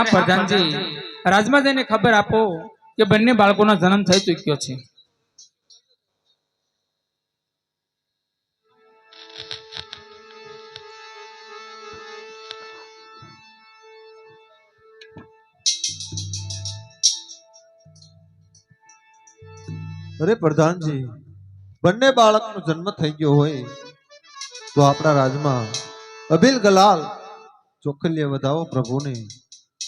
હા પ્રધાનજી, રાજમાં જઈને ખબર આપો કે બંને બાળકોનો જન્મ થઈ ચૂક્યો છે. અરે પ્રધાનજી, બંને બાળકનો જન્મ થઈ ગયો હોય તો આપણા રાજમાં અભિલ ગલાલ ચોખલીએ વધાવો પ્રભુને,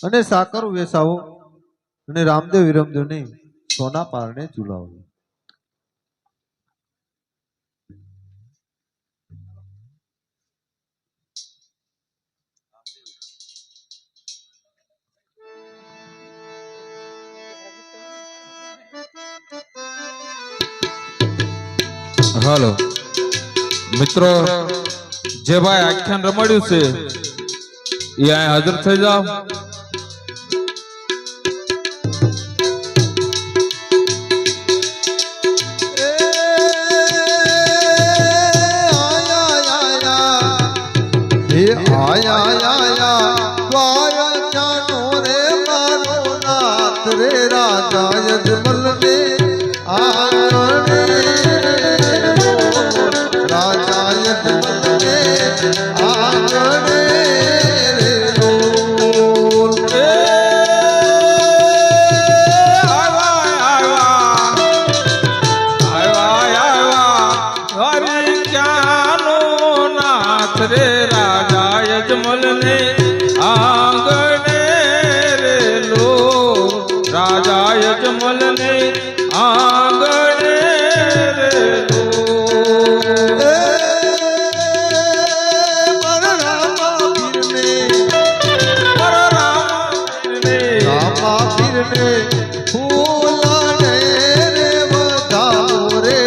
અને સાકર વેસાવો, અને રામદેવ વિરમદેવને સોના પારણે ઝુલાવો. હાલો મિત્રો, જે ભાઈ આખ્યાન રમાડ્યું છે એ અહીં હાજર થઈ જાવ. રે રાજા યજમલ ને આંગણે, રાજા યજમલ ને આંગણે રે લોલ. રે રાજા યજમલ ને આંગણે રે લો, રાજા યજમલ ને આંગણે રે લો. ફૂલને રે વધાવો રે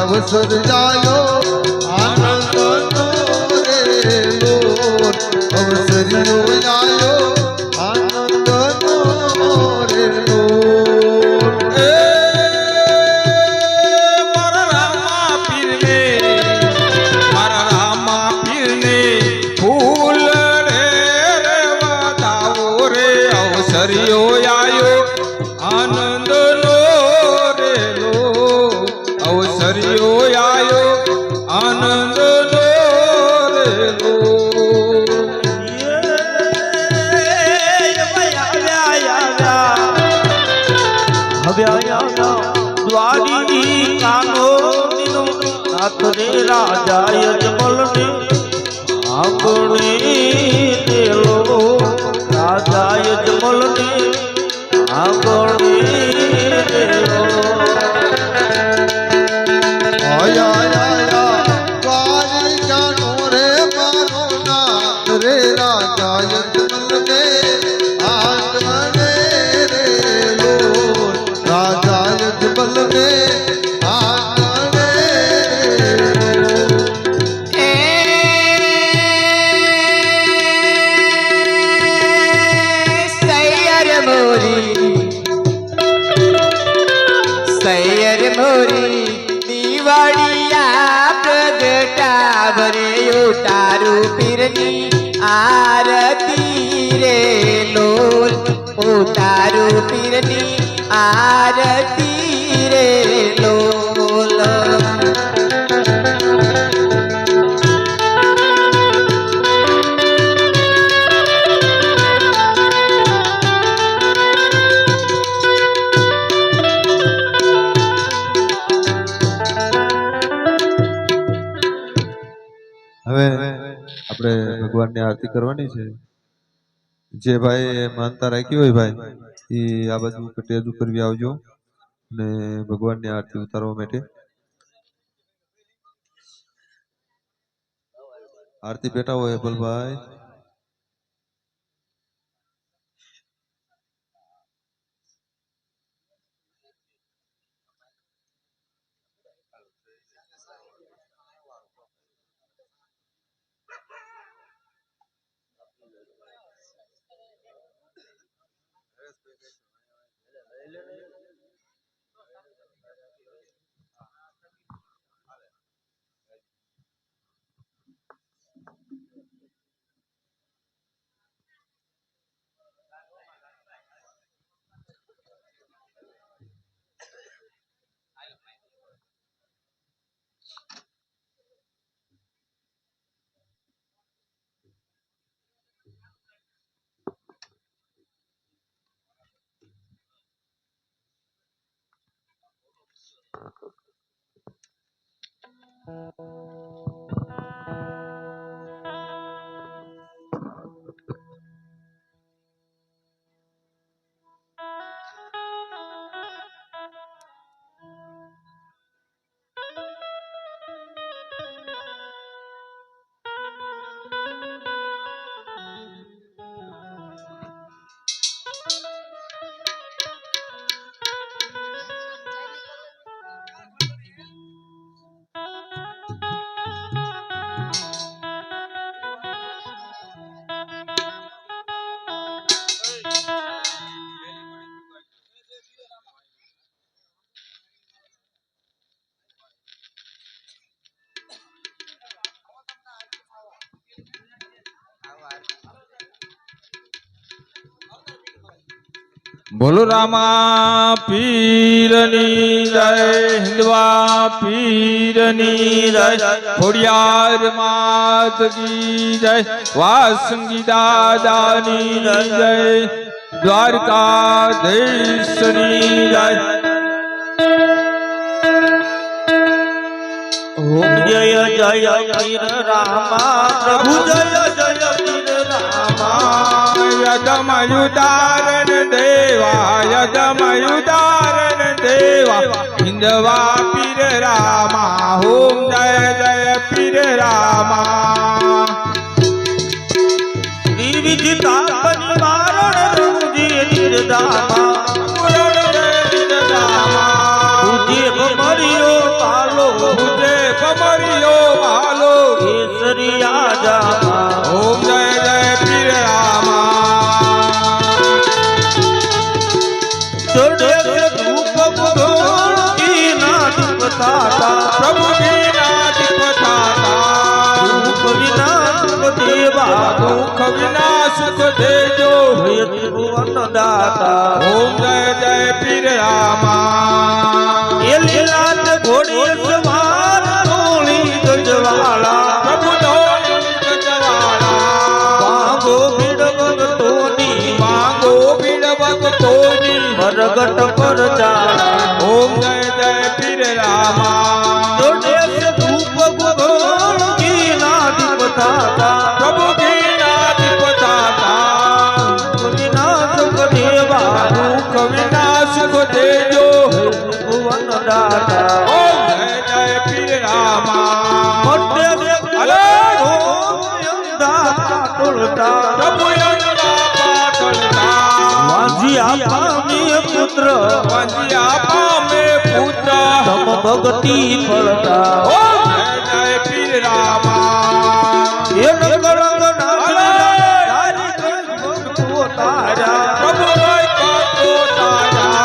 અવસર જાયો આનંદ નો રે લોલ. અવસરિયો આયો આનંદ નો રે લોલ. મારા રામા પીરને, મારા રામા પીરને ફૂલ રે વધાવો રે અવસરિયો આયો આનંદ નો રે લો, અવસરિયો આયો આનંદ નો રે લો. નાથ રે રાજા યજમલ ને આંગણે લો, રાજા યજમલ ને આંગણે લો. આયા દ્વારિકાનો રે મારો નાથ રે રાજા યજમલ ને આંગણે રે લોલ. રાજા યજમલ ને આંગણે રે લોલ. સૈયર મોરી દિવાળિયા પ્રગટાવરે ઉતારું પીરની આરતી રે લોલ, ઉતારું પીરની આરતી રે લોલ. હવે આપણે ભગવાનની આરતી કરવાની છે. જે ભાઈ માનતા રાખી હોય ભાઈ એ આ બાજુ સ્ટેજ ઉપર બી આવજો અને ભગવાનની આરતી ઉતારવા માટે. આરતી બેઠા હોય હેપલભાઈ. બોલો રામા પીરની જય, હિન્દવા પીરની જય, ખોડિયાર માત કી જય, વાસંગી દાદાની જય, દ્વારકાધીશની જય. ઓમ જય જય પીર રામા, પ્રભુ જય જય પીર રામા. યદમયુદારણ દેવા, યદમયુદારણ દેવા, હિન્દવા પીર રામા. ઓમ જય જય પીર રામા. વિવિધ તાપની મારણ રણુજી નિર્દામા, પૂજ્ય ભમરિયો પાલો, પૂજે કમરિયો વાલો, કેસરિયા જામા. ઓમ જય જય પીર રામા. ચડે ધૂપ ગોળ કી નાદિપ થાતા, પ્રભુ વિના દીપ થાતા, દુઃખ વિના સુખ દેવા, દુઃખ વિના સુખ દેજો. ભય ત્રિભુવન દાતા. ઓમ જય જય પીર રામા. એ લીલાત ઘોડી સવાર ધોળી ગજવાળા, પ્રભુ ધોળી ગજવાળા, ભાગો ભીડ ભગતોની, માંગો ભીડ ભક્તોની, પ્રગટ પર ચાળા. ઓમ જય જય પીર રામા. જોડે ધૂપ ગોળ કી નાદિપ થાતા, પ્રભુ વિના દીપ થાતા, દુઃખ વિના સુખ દેવા, દુઃખ વિના સુખ દેજો. ભુવન દાતા. ઓમ જય જય પીર રામા. મોટે અલે દાતા ટોળતા, પ્રભુ યંગા પાતળતા, વાંજિયા પામે પુત્ર, વંજ્યા પામે પુત્ર. તમ ભક્તિ ફળતા. ઓમ જય જય પીર રામા. એ કળંગ નારી ભક્તો તારા, પ્રભુ ભક્તો તારા,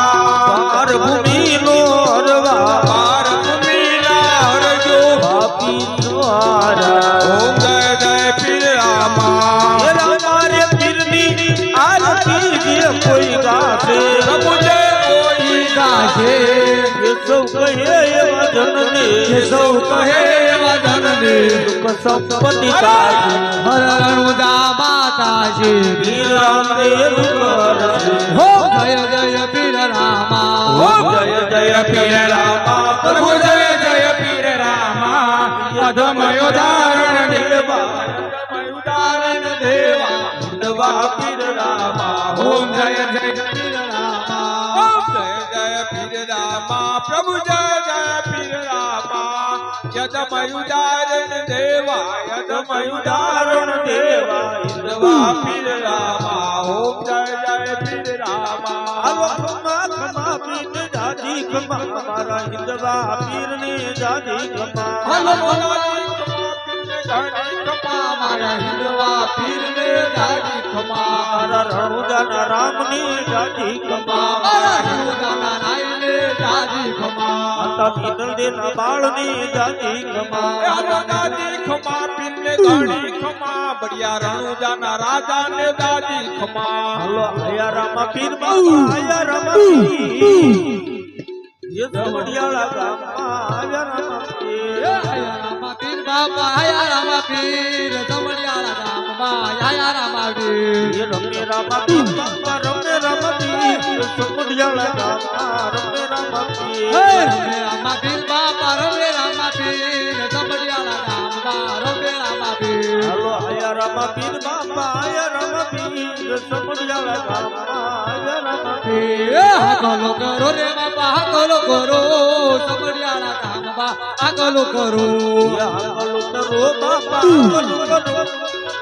પાર ભૂમિનો હરવા, પાર ભૂમિના હરજો. પાપી દ્વારા. ઓમ જય જય પીર રામા. એ રામારે પીરની આરતી જે કોઈ ગાશે, પ્રભુ જય કોઈ ગાશે, એ સૌ કહે એવા જનને, જે સૌ કહે એવા ધનને, સુખ સંપત્તિ તાજી. હરણુદા માતાજી. પીર રામદેવ કરશે. હો જય જય પીર રામા. ઓમ જય જય પીર રામા. પ્રભુ જય જય પીર રામા. યદમયો ધારણ દેવા, યદમયુદારણ દેવા, હિન્દવા પીર રામા. ઓમ જય જય પીર રામા. ઓમ જય જય પીર રામા. પ્રભુ જય જય પીર રામા. યદમયુદારણ દેવા, યદમયુદારણ દેવા, હિન્દવા પીર રામા. ઓમ જય જય પીર રામા. આવો ખમા ખમા પીર જાજી ખમા, મારા હિન્દવા પીરને જાજી ખમા. હલો મોલાજી ખમા પીરને જાજી ખમા, મારા હિન્દવા પીરને જાજી ખમા. મારા રણુજાના રામની જાજી ખમા. મારા હિન્દુના નાઈને જાજી ખમા. માતા પીતલ દેના બાળની જાજી ખમા. દાદી ખમા પીરને ગાડી ખમા, બડિયા રણુજાના રાજાને દાદી ખમા. હલો આયા રામા પીર બાબા, આયા રામા પીર. એ સવડિયાળા ગામમાં આયા રામા પીર. આયા રામા પીર બાપા, આયા રામા પીર, સમડિયાળા ગામમાં આયા રામા પીર. એ રમે રામા પીર બાબા, રમે રામા પીર. સવડિયાળા ગામમાં રમે રામા પીર. હે રમે રામા બાપાય રમપીર સમડિયાળા ગામમાં રમપીર આગલો કરો રે બાપા આગલો કરો સમડિયાળા ગામમાં આગલો કરો આગળ કરો બાપા આગળ કરો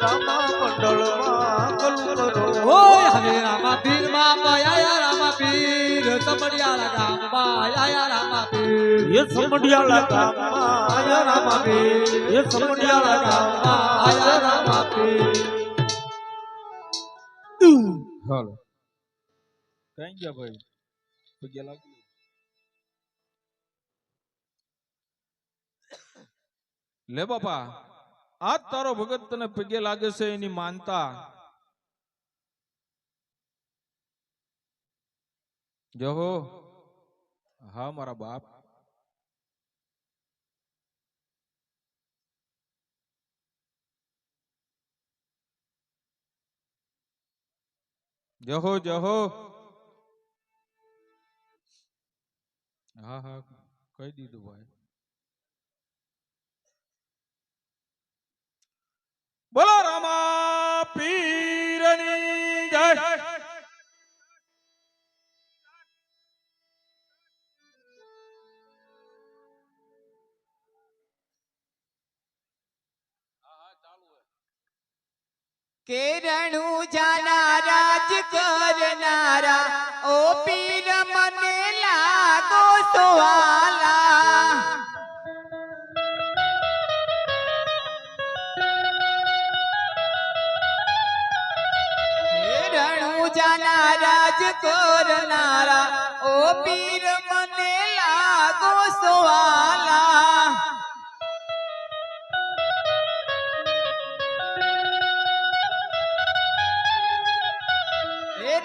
રામા મંડળમાં આગળ કરો ઓય હવે રામા પીર માં આયા રામા પીર સમડિયાળા ગામમાં આયા રામા પીર એ સમડિયાળા ગામમાં આયા રામા પીર એ સમડિયાળા ગામમાં આયા રામા પીર હાલો કઈ ગયા ભાઈ પગે લાગી લે બાપા આજ તારો ભગત તને પગે લાગે છે એની માનતા જહો હા મારા બાપ જહો જહો હા હા કહી દીધું ભાઈ બોલો રામા પીરની જય કેરણું જાનારા જ કરનારા ઓ પીર મને લાગો સુવાલા કેરણું જાનારા જ કરનારા ઓ પીર મને લાગો સુવાલા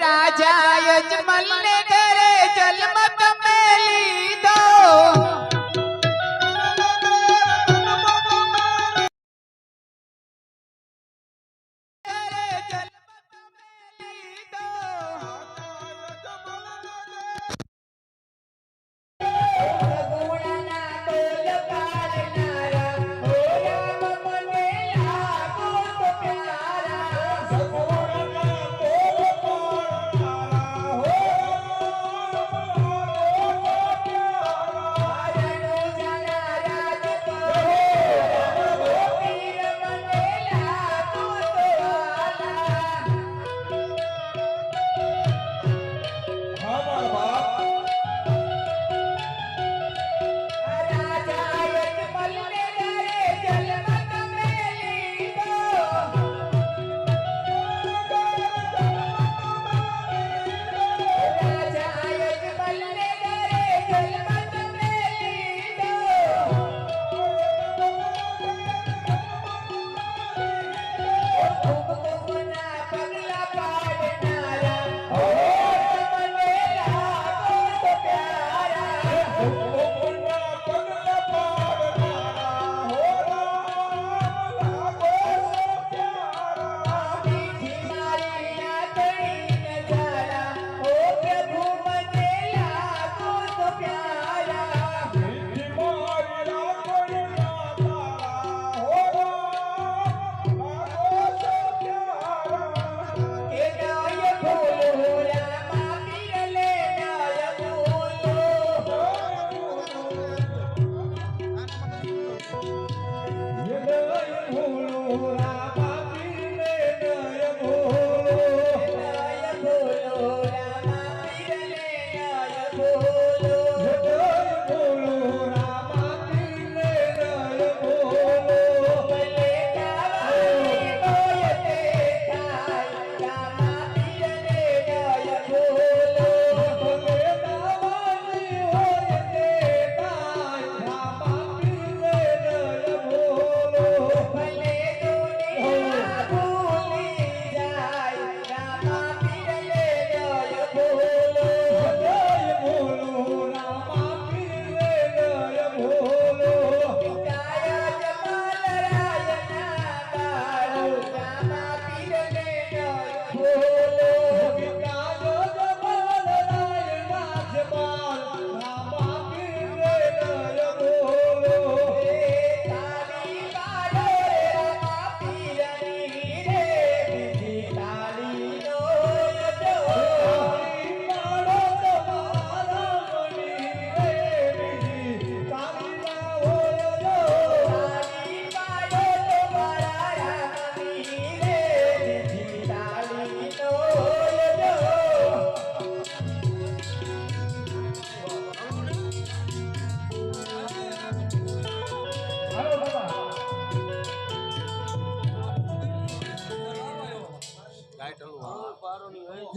રાજા યજમલ ને ઘરે જલમત મેં લીધો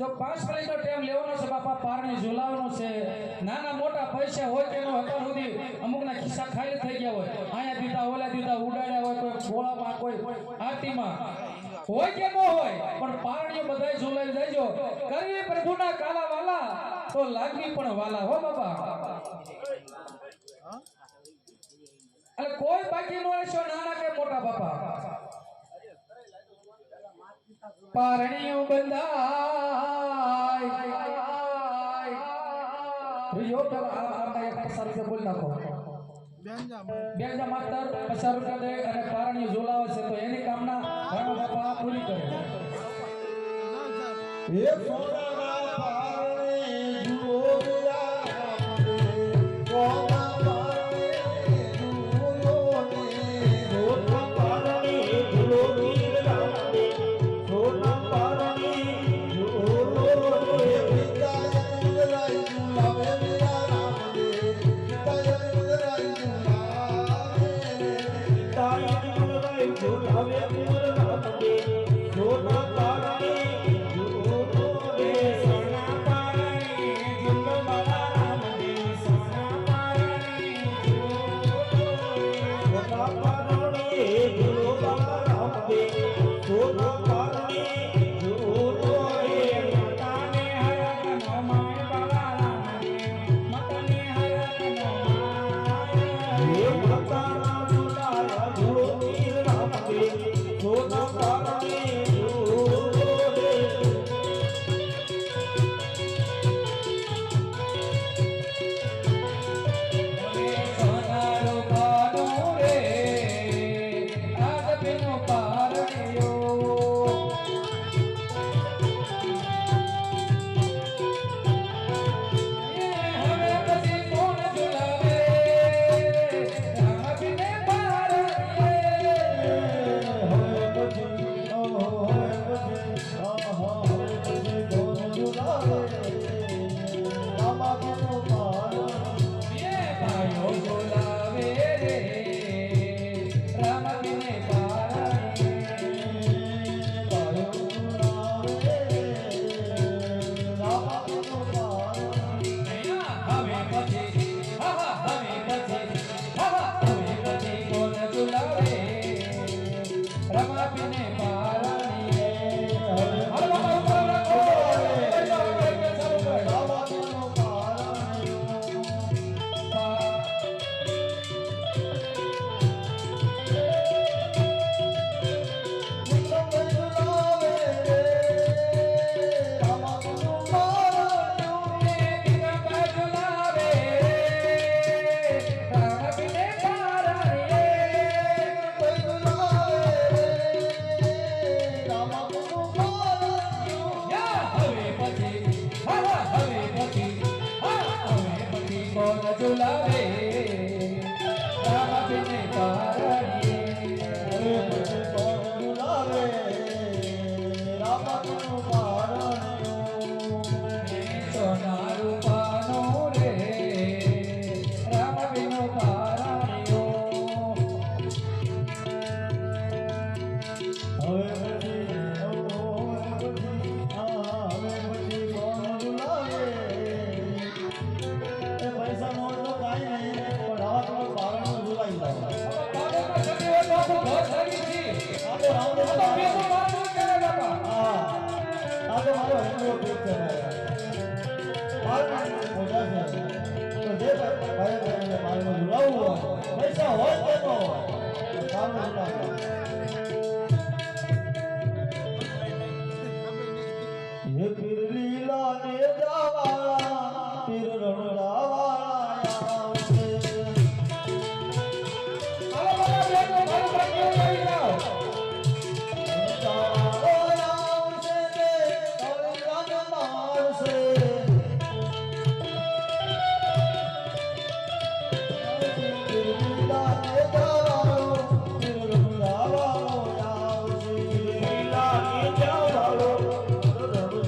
જો 5 મિનિટનો ટાઈમ લેવાનો છે બાપા, પારણી ઝુલાવવાનો છે. નાના મોટા પૈસા હોય કે નો અત્યાર સુધી અમુકના ખિસ્સા ખાલી થઈ ગયા હોય, અહીંયા દીધા ઓલા દીધા ઉડાડ્યા હોય, કોઈ ગોળામાં કોઈ આરતીમાં હોય કે ન હોય, પણ પારણીઓ બધાય ઝુલાવી દેજો. કરવી પ્રભુના કાલા વાલા તો લાગવી પણ વાલા હો બાપા. એટલે કોઈ બાકી ન રહેશો, નાના કે મોટા બાપા. પારણીઓ બંધાય યો તો આ એક પસાર રૂપિયા બોલ નાખો. બેંજા માસ્ટર 50 રૂપિયા દે અને પારણીઓ ઝોલાવે છે તો એની કામના રામા બાપા પૂરી કરે. હે સોનાના પારણે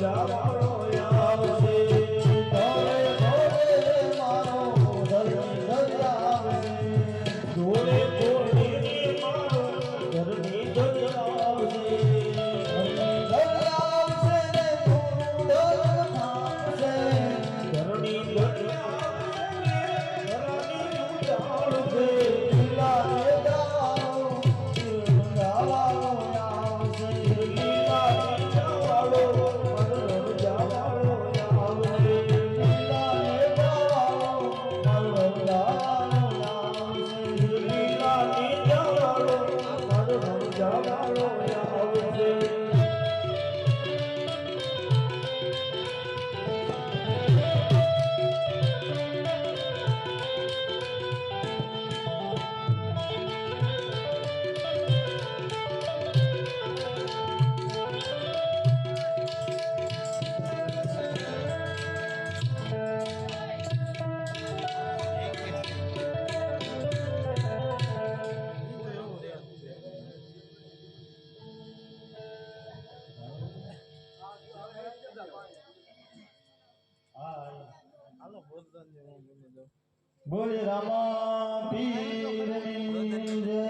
જાવાળો આવશે, ધોળે ધોળે બોલે રામા પીરની જય.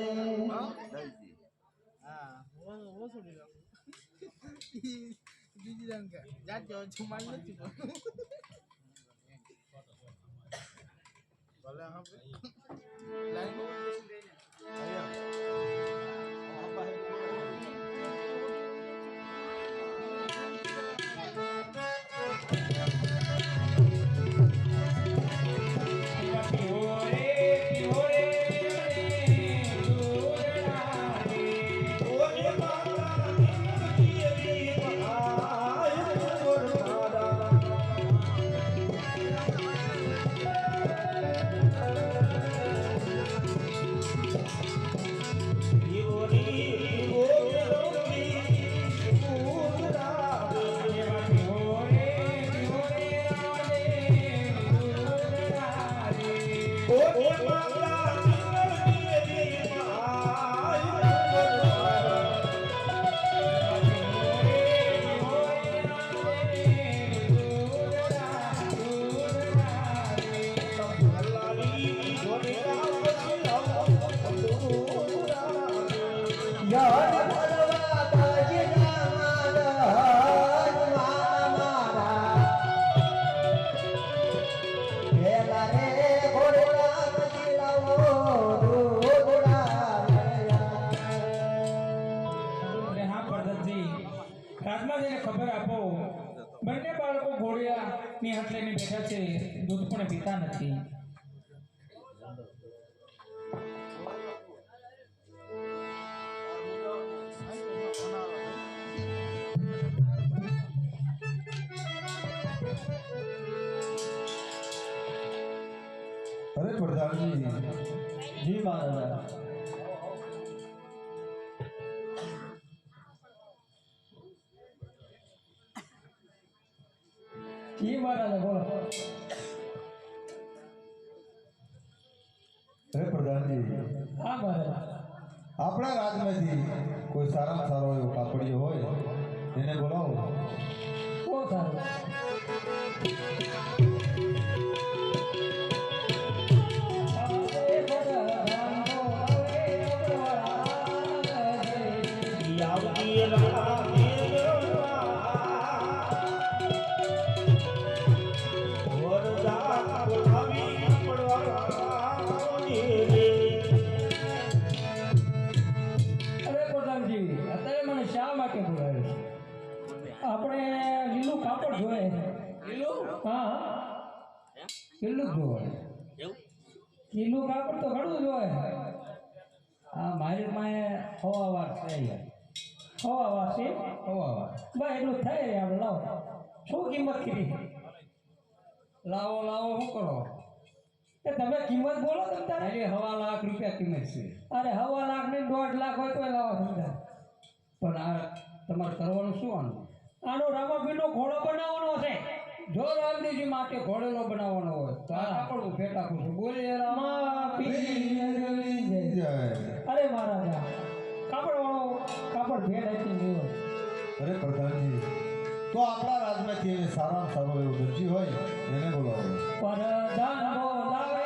બંને બાળકો ઘોડિયા ની હાથ લઈને બેઠા છે, દૂધ પણ પીતા નથી. અરે પ્રધાનજી, જી મહારાજ. જી મહારાજ બોલો. અરે પ્રધાનજી, હા મહારાજ. આપણા રાજમાંથી કોઈ સારામાં સારો એવો કાપડિયો હોય એને બોલાવો. બહુ સારું. આપણે લીલું કાપડ જોઈએ. હા, લીલું જ જોઈએ. લીલું કાપડ તો ઘણું જોઈએ. હા, મારી પાસે હવાવાર છે. હવાવાર છે. હવાવાર બસ એટલું થાય. આપણે લાવો. શું કિંમત કીધી? લાવો લાવો શું કરો? એ તમે કિંમત બોલો. તમે તારે 1.5 લાખ રૂપિયા કિંમત છે. અરે 1.5 લાખ ને 1.5 લાખ હોય તો લાવો સમજા. પણ આ તમારે કરવાનું શું? આનો રામાપીરનો ઘોડો બનાવવાનો છે. જો રામદેવજી માટે ઘોડેલો બનાવવાનો હોય તો આ કાપડ ફેટા પૂછું. બોલે રામાપીર. અરે મહારાજા, કાપડ વાળો કાપડ ભેટ આપી ગયો. અરે પ્રધાનજી, તો આપણા રાજમાંથી એને સારામાં સારો એવો દરજી હોય એને બોલાવો. પ્રધાન બોલાવે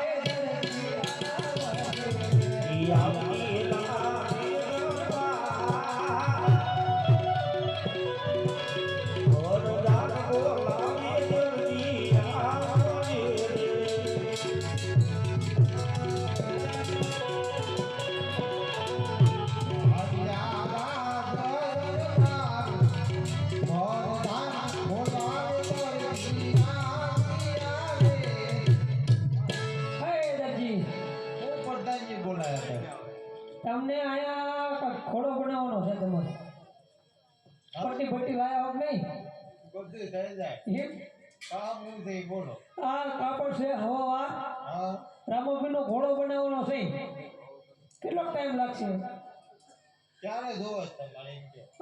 તમને આયા ઘોડો બનાવવાનો છે. તમારે પટ્ટી પટ્ટી લાયા હોત નહીં? બધું થઈ જાય. કામ એવું થઈ બોલો. આ કાપડ છે હવાવાર. રામાપીરનો ઘોડો બનાવવાનો છે. કેટલો ટાઈમ લાગશે? ક્યારે જોવો તમારે?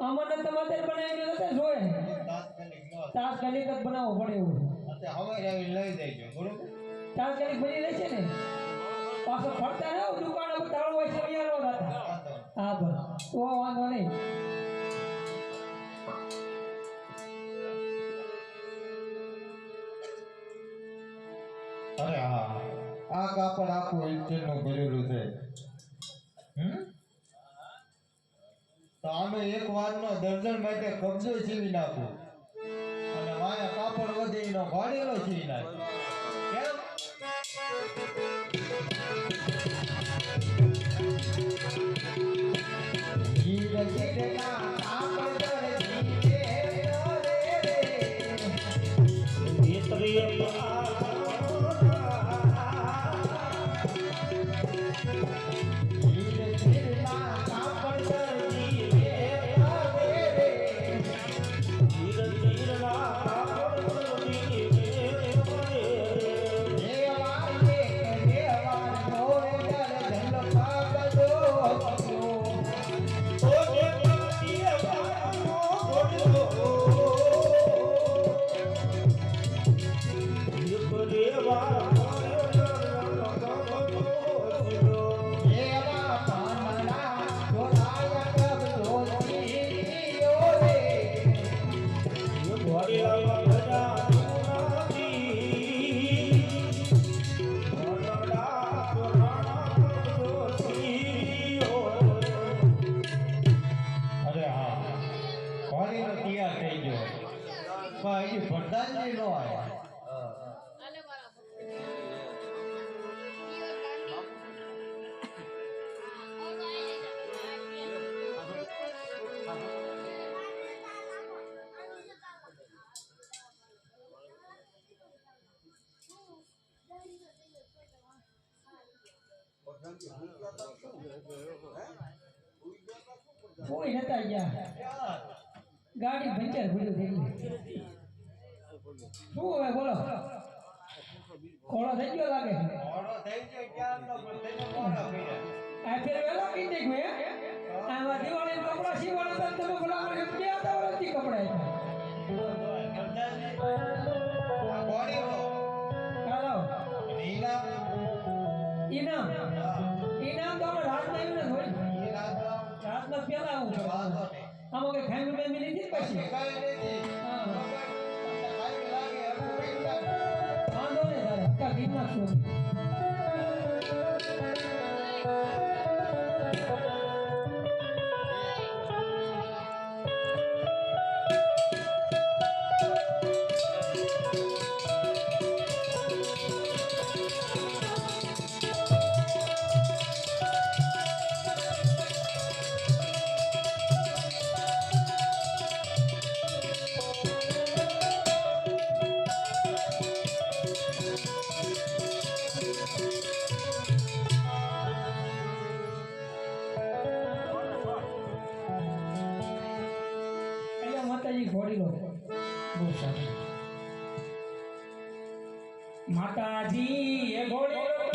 આમાં તમારે બનાવીને નથી જોઈએ. તાત્કાલિક જ બનાવવો પડે એવું. હવે લઈ જઈજો બરોબર. તાત્કાલિક બની રહેશે ને? પાછો ફરતા ને દુકાન તાળું હોય છે અહીંયા નો થતા. હા બસ તો વાંધો નહીં. અરે હા આ કાપડ આખું ઇન્જિનનું ભરેલું છે તો આમે એક વારનો દર્જન માટે કબજો સીવી નાખું અને માયા કાપડ વધે એનો ભાડેલો સીવી નાખું કેમ જીવ જીવના કાપડ પ્રધાનજી નો કોઈ નતા ગયા ગાડી પંચર પડ્યું થઈ શું હવે બોલો કોળો થઈ ગયો લાગે આ ફેર વેલો કઈ દે ગયો આમાં દિવાળી કપડા સીવવાના હતા તમે બોલા મને ક્યાં હતા વરતી કપડા હાલો ઇનામ ઇનામ તો રાતના આવ્યું ને થોડી રાતના પેલા આવું આમાં કઈ ખાઈ મિલી હતી પછી વાંધો નહીં તારે હક્કા ગીત નાખશું માતાજી એ ઘોડીલો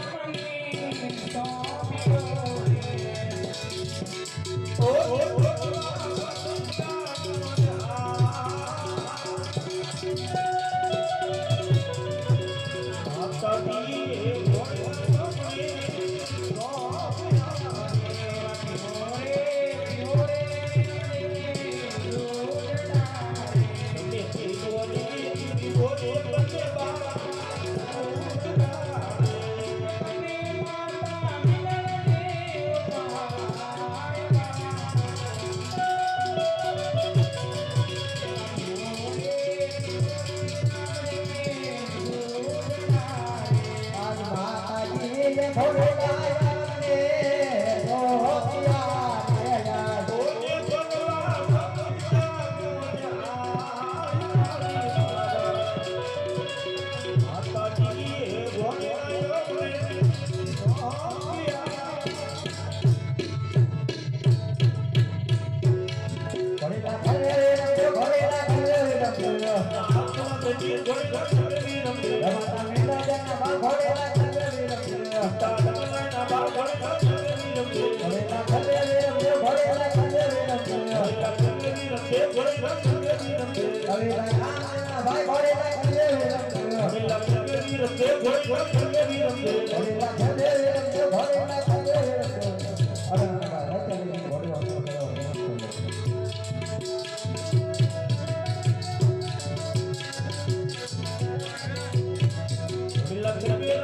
Love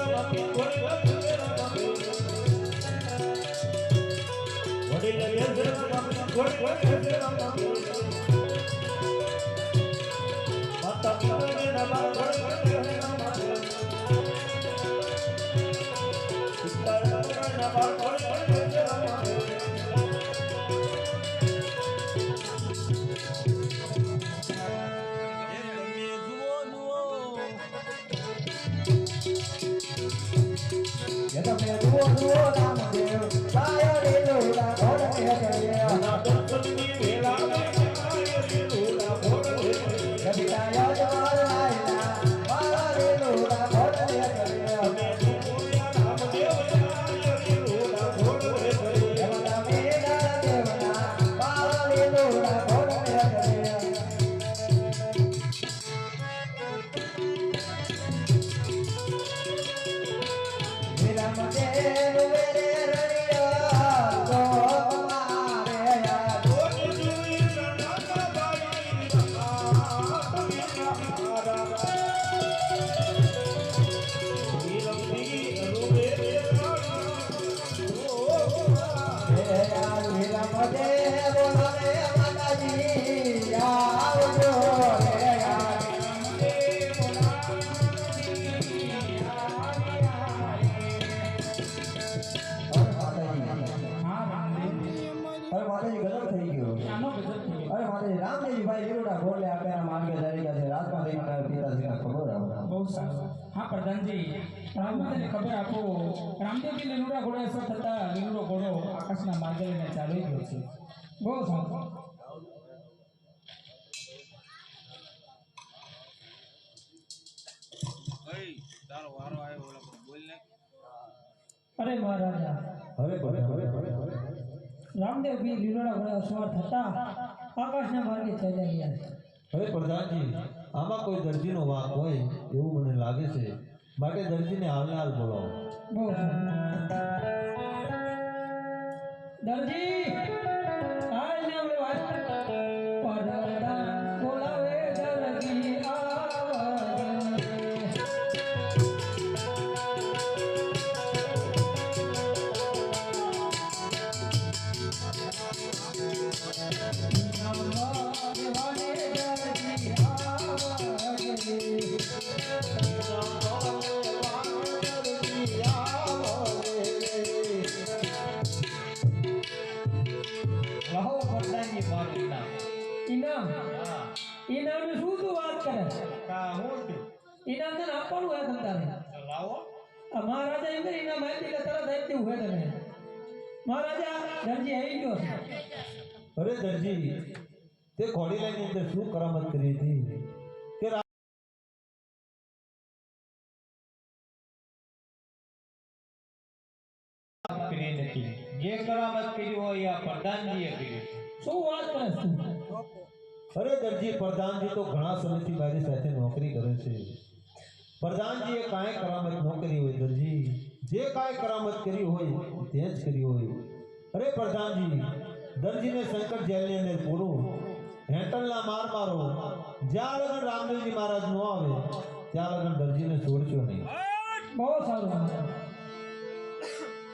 હા પ્રધાનજી રામદેવને ખબર આપો રામદેવજી લીલુડા ઘોડે અસર થતા લીલુડો ઘોડો આકાશના માર્ગે લઈને ચાલી ગયો છે બહુ સારું અરે મહારાજા રામદેવ બી લીલોડા ઘોડે અસવાર થતા આકાશના માર્ગે ચાલ્યા ગયા છે હવે પ્રધાનજી આમાં કોઈ દરજીનો વાંક હોય એવું મને લાગે છે માટે દરજીને હાલને હાલ બોલાવો બહુ સારું દરજી હાલ ને આપણે વાત પરદા બોલાવે દરજી આવજે ઇનામ ઇનામની શું તું વાત કરે ઇનામ તને આપવાનું હોય તમ તારે આ મહારાજા એમ કરી ઇનામ આપી એટલે તરત આપી દેવું હોય તમે મહારાજા દરજી આવી ગયો છે અરે દરજી તે ઘોડી લાઈની અંદર શું કરામત કરી હતી કે કરી નથી જે કરામત કરી હોય આ પ્રધાનજીએ કરી શું વાત કરે તું અરે દરજી પ્રધાનજી તો ઘણા સમયથી મારી સાથે નોકરી કરે છે પ્રધાનજીએ કાંઈ કરામત ન કરી હોય દરજી જે કાંઈ કરામત કરી હોય તે જ કરી હોય અરે પ્રધાનજી દરજીને શંકર જેલની અંદર પૂરો હેન્ટલના માર મારો જ્યાં લગન રામદેવજી મહારાજ નો આવે ત્યાં લગન દરજીને છોડશો નહીં બહુ સારું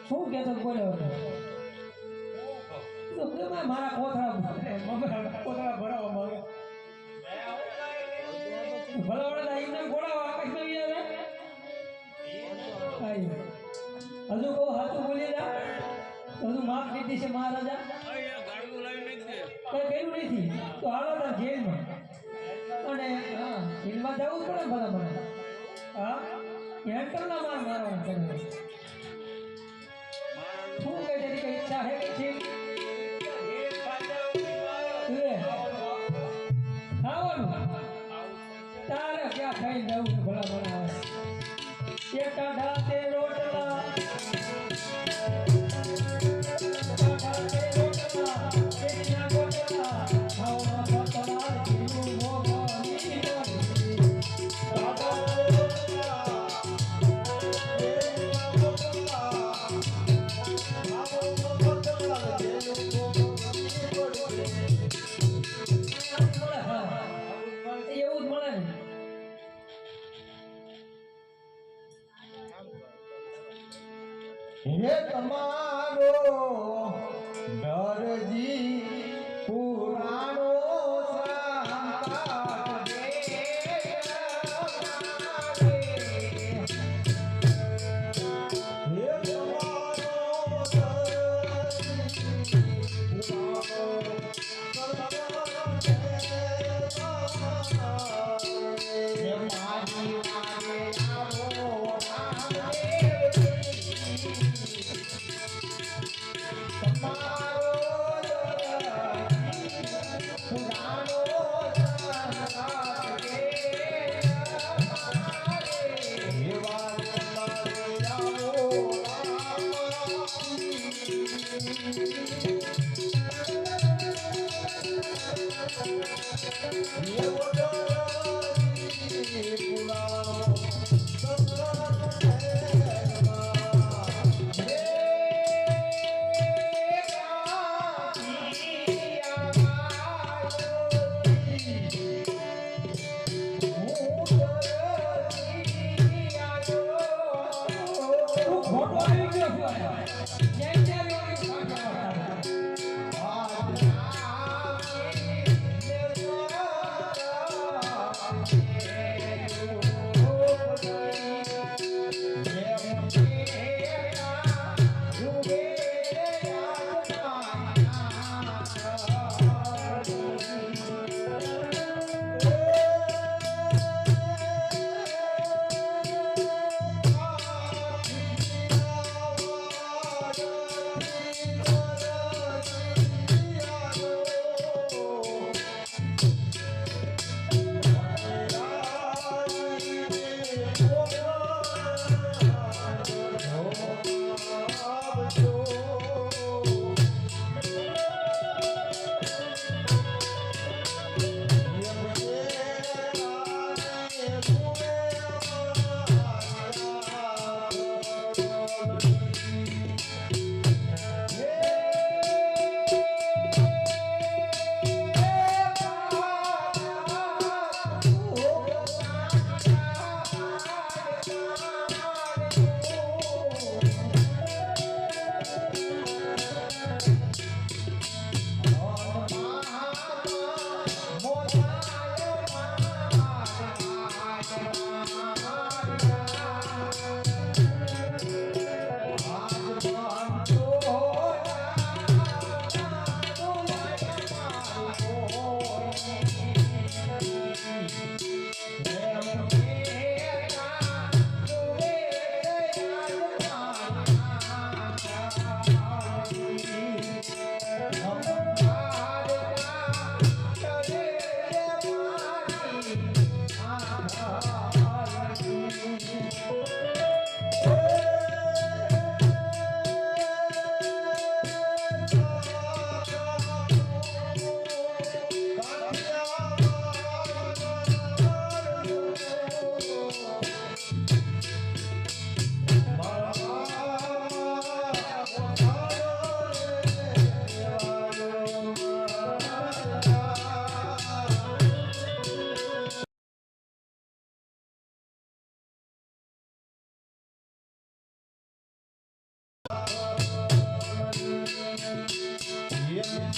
શું કહેતો બોલ્યો તો કેમ મારા કોથળા કોથળા ભરાવા માંગે ભલાવડા ઇનામ ગોળાવા આકાશમાં ગયા રે હજુ કહું હાથું બોલી જા હજુ માફ લીધી છે મહારાજા કઈ કર્યું નથી તો હાલો તાર જેલમાં અને હા જેલમાં જવું પડે બરાબર હા હેન્ટરના માર મારવા પડે શું કઈ તેની કઈ ઈચ્છા હે કે તારે ક્યાં ખાઈ જવું ભલા ભલા એક ઢાતે રોટલા હે તમારો દરજી પુરાણો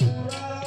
સંગાત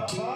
દે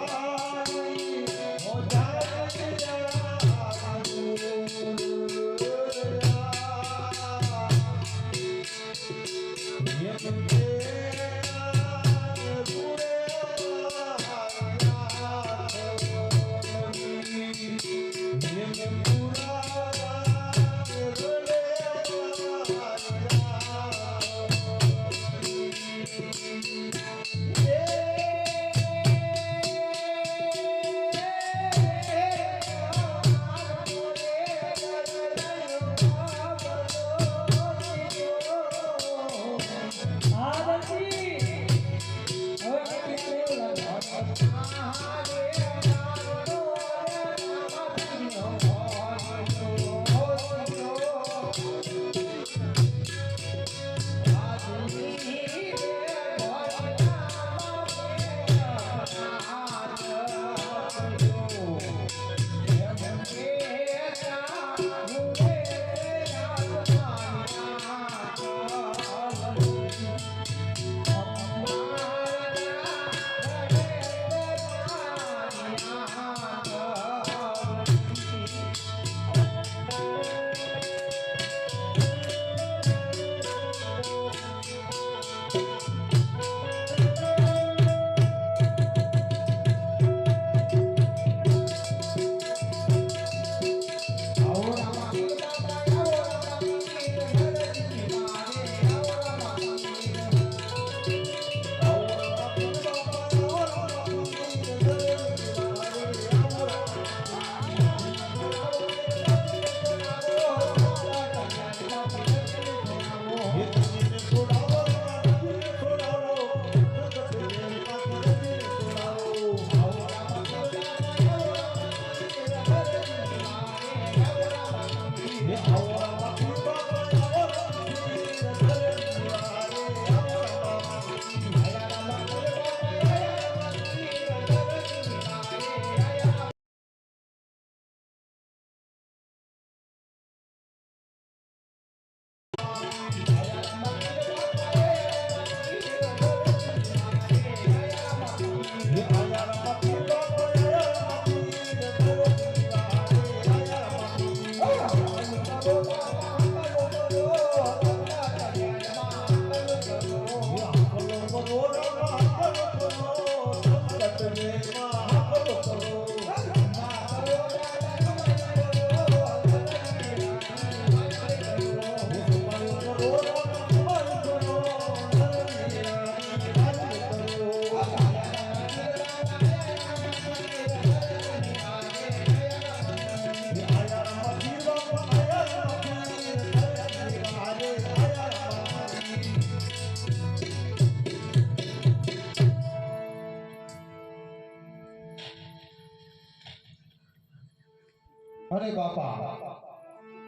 અરે બાપા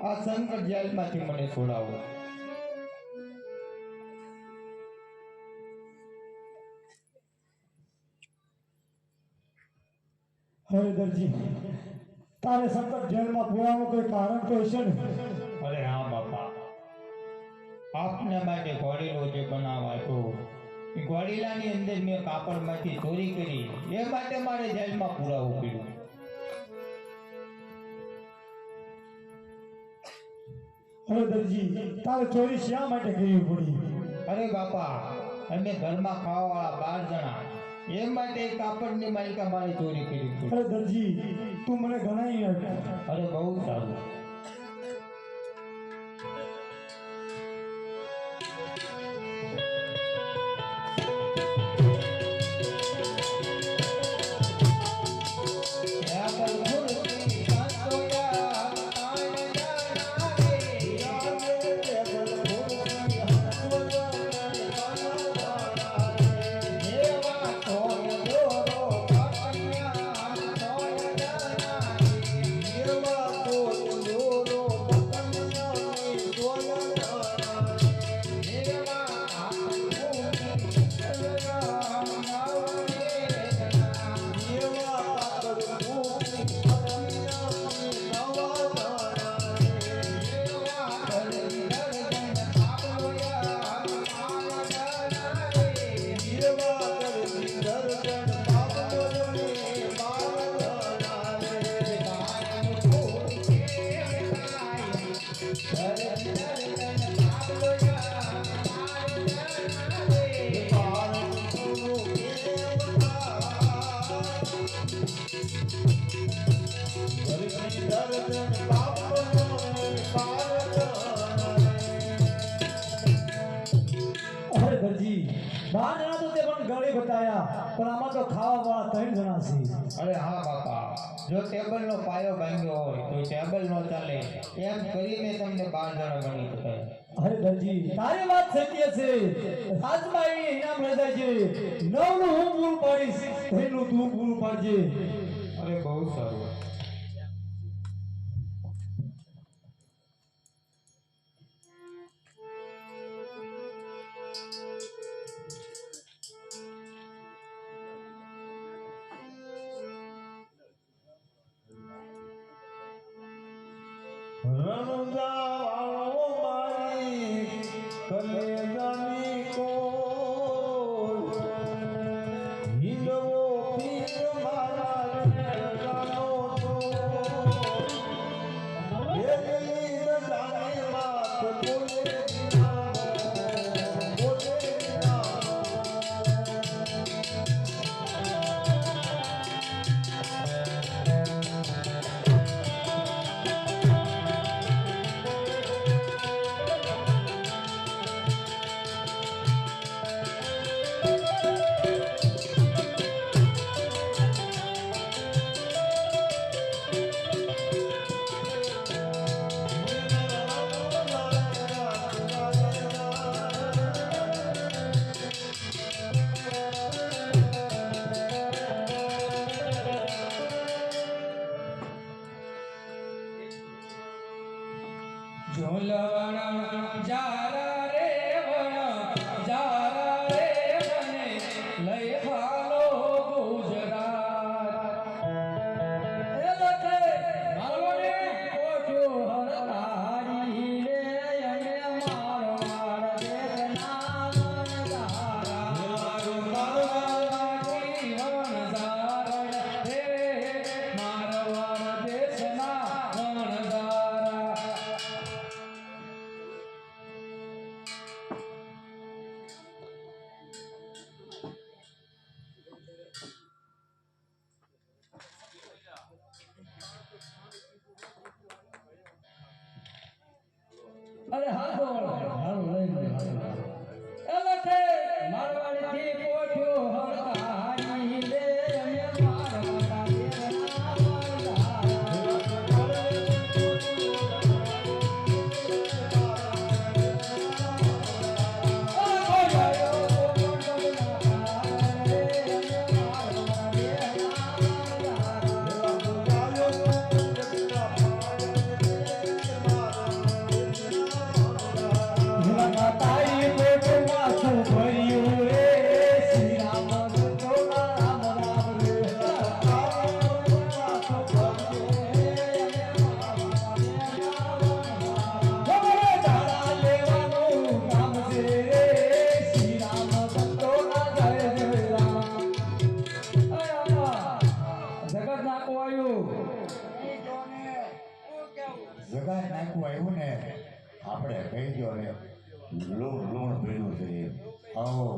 આ સંકટ જેલમાંથી મને છોડાવો. હવે દરજી તારે સંકટ જેલમાં પૂરવાનું કોઈ કારણ તો હશે ને? અરે હા બાપા, આપને માટે ઘોડીલો જે બનાવાતો એ ઘોડીલાની અંદર મેં કાપડમાંથી ચોરી કરી, એ માટે મારે જેલમાં પુરાવું પડ્યું. હવે દરજી તારે ચોરી શા માટે કરવી પડી? અરે બાપા, અમે ઘરમાં ખાવાવાળા 12 જણા, એ માટે કાપડની માલિકા મારે ચોરી કરી હતી. અરે દરજી તું મને ગણાઈ આપ. અરે બહુ સારું. દરજી 12 જણા તો તે પણ ગળી બતાયા પણ આમાં તો ખાવા વાળા 3 જણા છે અરે હા બાપા, જો ટેબલનો પાયો ભાંગ્યો હોય તો ટેબલ નો ચાલે, એમ કરીને તમને 12 જણા ગણી શકાય. અરે દરજી તારી વાત સત્ય છે, રાજમાં એ ઇનામ લઈ જાય છે, 9 નું હું પૂરું પાડીશ, 3 નું તું પૂરું પાડજે. અરે બહુ સારું. રણજાવાળો મારી કલેજાની કોલ, હિંદવો પીર મારા રણજાનો ચોર, એની રજાની વાત બોલે ના, બોલે ના. ઝોલવણ જારા રે વણ જારા રે મને લઈ હાલો ગુજરાત. એ લખે મારવાડે કોઠો હરતારી રે અને મારવાડ દેશના વણઝારા. મારવાડ વણઝારા રે મારવાડ દેશના વણઝારા. અરે હાલો હાલો લઈ લે એ લખે મારવાડી થી કોઠો હરતારી રે અને મારવાડ દેશના તારી પેટમાં શું ભર્યું રે શ્રી રામ તો રામ રામ રે. ઝાડા લેવાનું કામ છે રે શ્રી રામ તો જય જય રામ. જગત નાખો આવ્યું જગા નાખવું આવ્યું ને આપણે કહી દો ને લૂણ ભર્યું છે આવો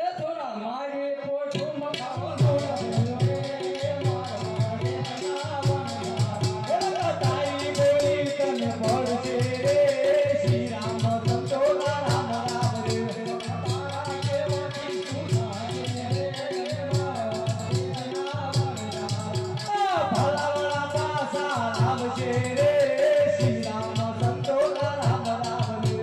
એ થોડા મારી પોઠું મખાવો થોડા તારી બોલી તને પડશે રે શ્રી રામ તો રામ રામ રે. તારા કેવાથી સુનાય રે ભલાવડા પાસા આવશે રે શ્રી રામ તો રામ રામ રે.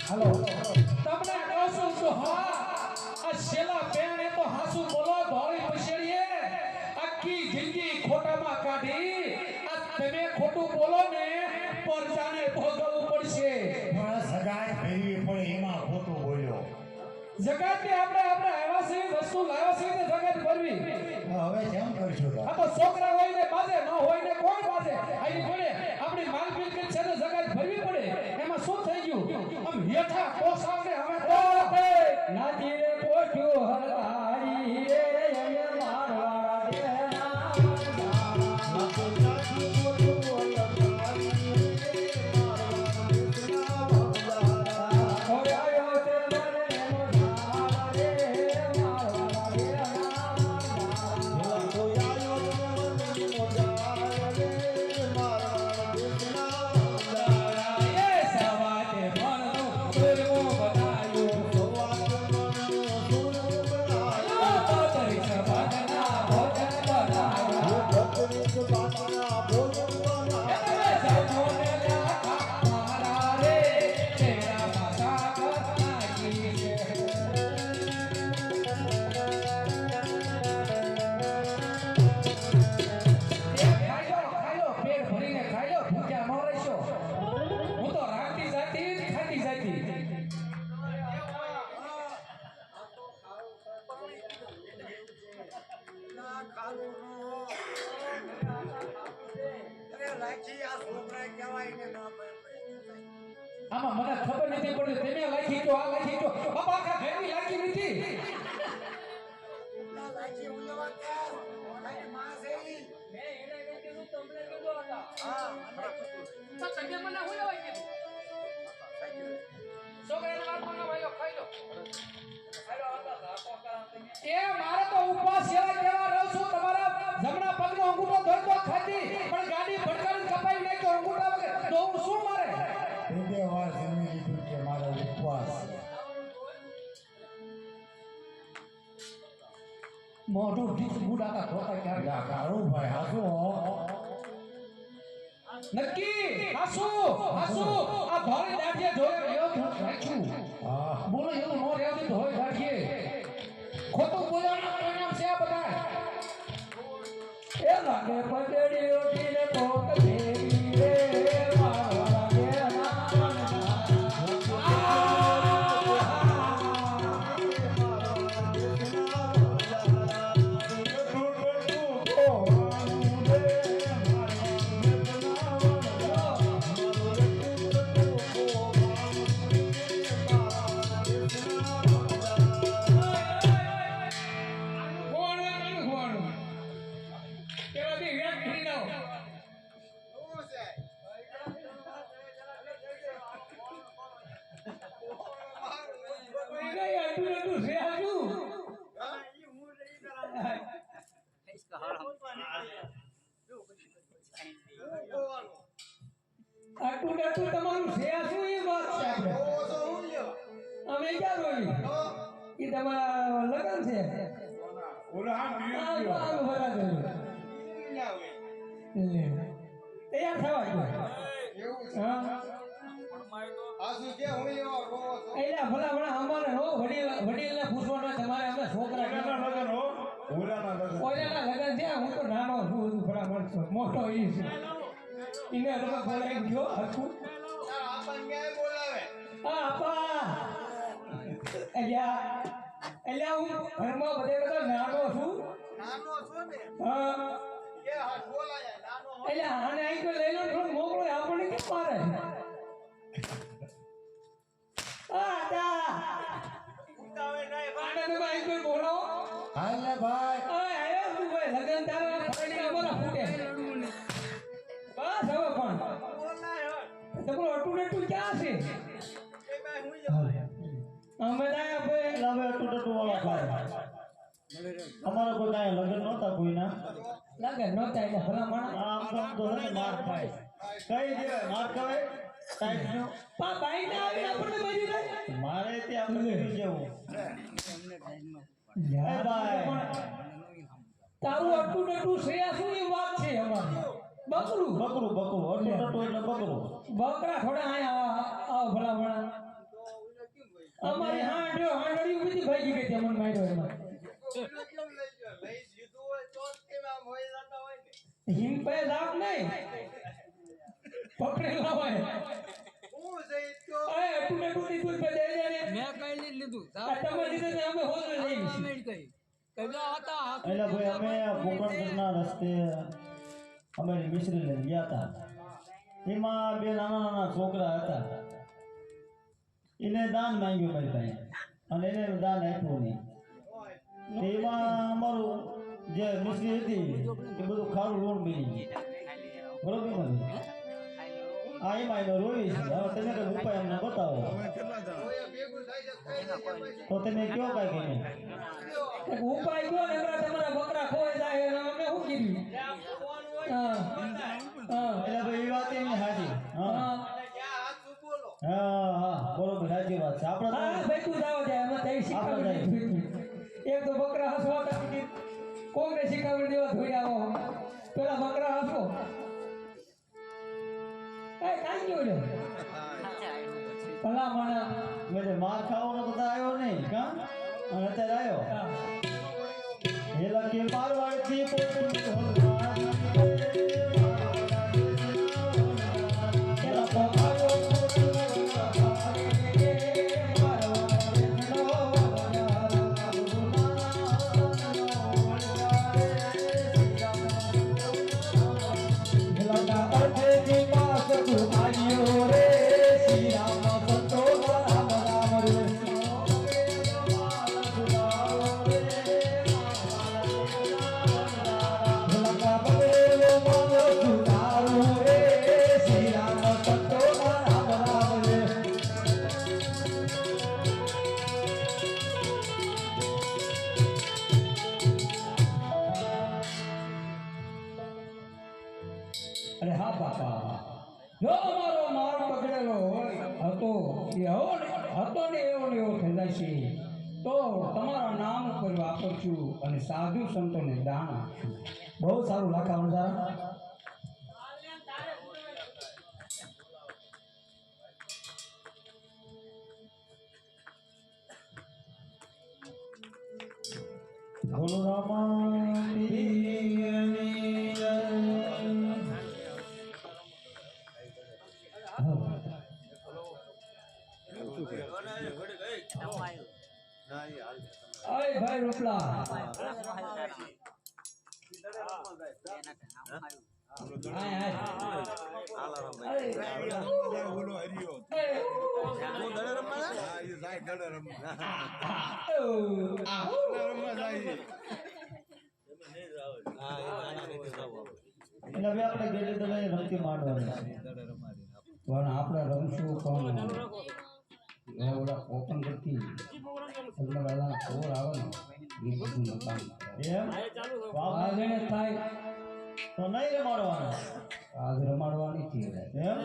હાલો તમને કહું છું તો હા આ શેલા બેન એ તો હાસુ બોલો ધોળી પછેડીએ આખી જિંદગી ખોટામાં કાઢી આ તમે ખોટું બોલો ને પરજાને ભોગવવું પડશે. પણ સગાઈ ફેરવી પડે એમાં ખોટું બોલ્યો. જગતની આપણે આવ્યા છે વસ્તુ લાવ્યા છે ને જગત ભરવી. હવે કેમ કરશું તો? આ તો છોકરા હોય ને બાજે ન હોય ને કોણ બાજે આઈ પડે આપણી માલ મિલકત છે તો જગત ભરવી પડે. એમાં શું થઈ ગયું આમ હેઠા કોસાવ ને હવે તો નાથી રે પોઠ્યું હરતારી રે અને મારવાડા દેના આમાં મને ખબર નથી પડતી તેને લાખી તો આ લાખી તો બાપા આખા ઘરની લાખી નથી એ મારે તો ઉપવાસ સેવા દેવા રહું છું તમારા જમણા પગનો અંગૂઠો ધોઈ ખાતી પણ ગાડી ભટકાવીને કપાઈ નાખી તો અંગૂઠા વગર તો હું શું મારે બે વાર જમી લીધું કે મારો ઉપવાસ મોઢું ઢીક બુડાકા ધોતા ક્યારે કાળું ભાઈ હાસુ નક્કી હાસુ આ ધોળી દાઢીએ જોયો એવો રાખ્યું હા બોલો એવું નો રહેવું તો ધોળી દાઢીએ ખોટું બોલવાનું પરિણામ છે આ બધા એ લાગે પટેડી રોટીને પોત દેવી રે મારા દેના આટલું તમારું છે શું એ વાત છે આપણે અમે ક્યાં રોઈ એ તમારા લગન છે તૈયાર થવા એટલે ભલા ભલા અમારે હો વડીલ પૂછવાનું તમારે અમે છોકરા ઓલાના લગન છે હું તો નાનો છું બરાબર છું મોટો ઈ છે એને તમે બોલાવી ગયો હરખું હા આપા એટલે હું ઘરમાં બધે બધો નાનો છું હા એટલે આને અહીં તો લઈ લો થોડું મોકલો આપણને કેમ મારે બોલો હાલે ભાઈ લગન તારા અમારા ફૂટે બસ હવે પણ તમારું અટું નટું ક્યાં છે અમે લાયા ભાઈ હવે અટું વાળા ભાઈ અમારા કોઈ કાંઈ લગ્ન નહોતા કોઈના લગન નહોતા એટલે ભલામણ આમ તો હશે માર ખાય કઈ દે માર ખાવે ટાઈપનો બાઈ ના આવી આપણને મરી જાય મારે ત્યાં આપણે કરી જવું એ ભાઈ તારું અટું નટું છે આ શું એ વાત છે અમારી બકરું બકરું અટું એટલે બકરું બકરા થોડા આયા આવ ભલામણ અમારી હાંડળી બધી ભાગી ગઈ છે મન માર્યો એમાં હિમ પે લાગ નહીં પકડેલા હોય અરે અટું નટું દીધું પે દે દે મેં કઈ નહીં લીધું તમે દીધું ને અમે હોલ લઈ કઈ કબલા હતા એટલે ભાઈ અમે પોકરણગઢના રસ્તે અમે મિશ્રી લઈને ગયા હતા એમાં બે નાના નાના છોકરા હતા એને દાન માંગ્યું મારી પાસે અને એને દાન આપ્યું નહીં એમાં અમારું જે મિશ્રી હતી એ બધું ખારું લોણ બની ગયું બરોબર નથી આ એમાં એને રોઈ છે હવે તમે કઈ ઉપાય અમને બતાવો તો તમે કયો કાંઈ કઈ ઉપાય કયો ને તમારા બકરા ખોઈ જાય અમે શું કીધું હા એટલે ભાઈ એ વાત એમની હાજી હા હા બરોબર સાચી વાત છે આપણે હા ભાઈ તું જાવ જાય અમે તઈ શીખવાડી એક તો બકરા હસવાતા કોઈને શીખવાડી દેવા ધોઈ આવો પેલા બકરા હસો એ કાંઈ ગયો લે ભલા માણા મેં માર ખાવાનો બધા આવ્યો નહીં કા અને અત્યારે આવ્યો એલા કે મારવાડથી પોતું એલા પકાયો પોતું અરે હા બાપા, જો અમારો માર પકડેલો હોય હતો ને એવો ને એવો થઈ જાય છે તો તમારા નામ ઉપર વાપરશું અને સાધુ સંતોને દાન આપશું. બહુ સારું લાખા વણઝારા. બોલો રામાની જય. અય ભાઈ રૂપલા, એટલે હવે આપણે ગેલી દડાઈ રમતી માંડવાની છે. પણ આપણે રમશું કોણ? ઓલા ઓપન કરતી દાદાના ખબર આવે ને એ બધું મકાન એમ આજને થાય તો નહીં રમાડવાનું આજ રમાડવાની છે એમ.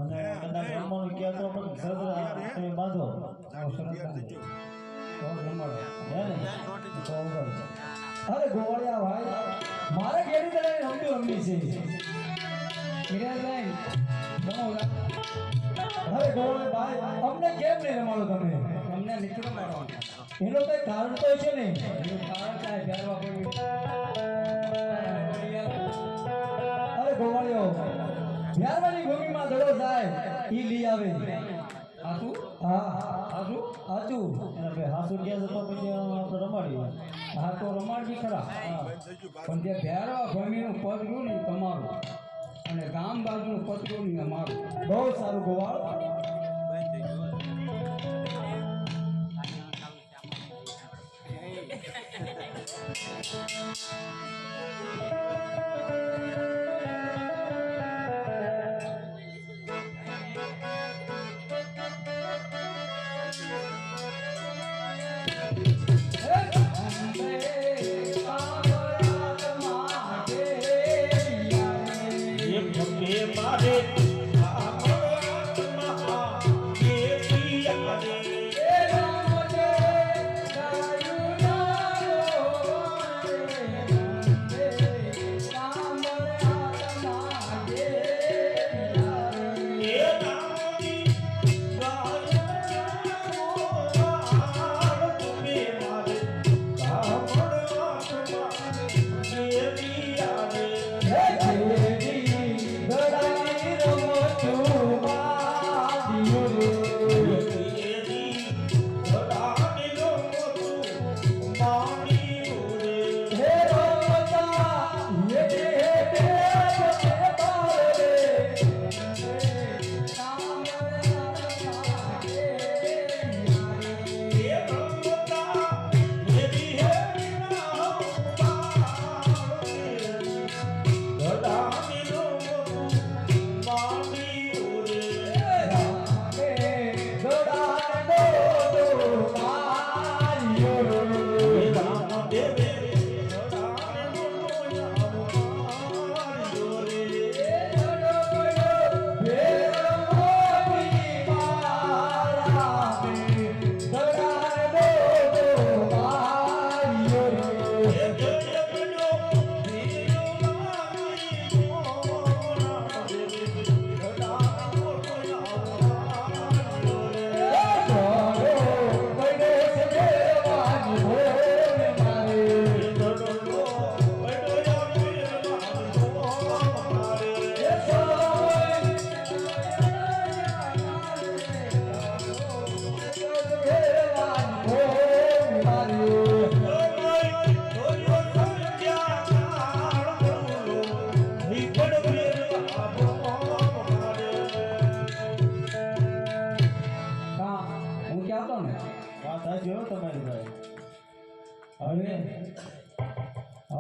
અને અને કદાચ રમવાનું કહે તો પણ સરસ તમે બાંધો અરે ગોવાળિયા ભાઈ, મારે કેવી તને રમવી છે. અરે ગોવાળિયા ભાઈ, અમને કેમ નહીં રમાડો તમે? અમને નથી રમાડવાનું. એનો કઈ કારણ તો છે ને. એનું કારણ કાંઈ પહેરવા પડ્યું. અરે ગોવાળિયો, વ્યારવાની ભૂમિમાં દડો જાય ઈ લઈ આવે. હાચું? હા હાચું હાચું. એના ભાઈ હાસુ કહે છે તો પછી આપણે રમાડીએ. હા તો રમાડવી ખરા. પણ જે ભેરવા ભૂમિનું પદરું નહીં તમારું અને ગામ બાજુનું પદરું નહીં અમારું. બહુ સારું ગોવાળ.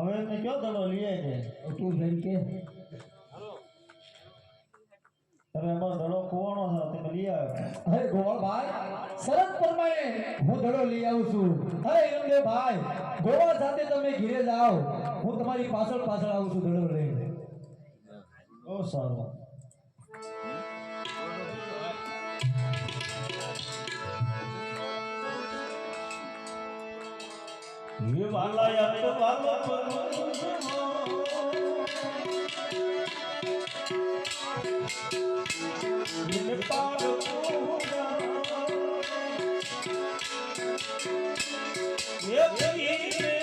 હવે મેં કયો દડો લઈએ છે તું જઈને કે તમે અમારો દડો ખોવાનો છે તમે લઈ આવ્યો. અરે ગોવાળભાઈ, શરત પ્રમાણે હું દડો લઈ આવું છું. અરે એમને ભાઈ, ગોવા સાથે તમે ઘીરે જાઓ, હું તમારી પાછળ આવું છું દડો લઈને. બહુ સારું. ये वाला यार वाला ये पार ये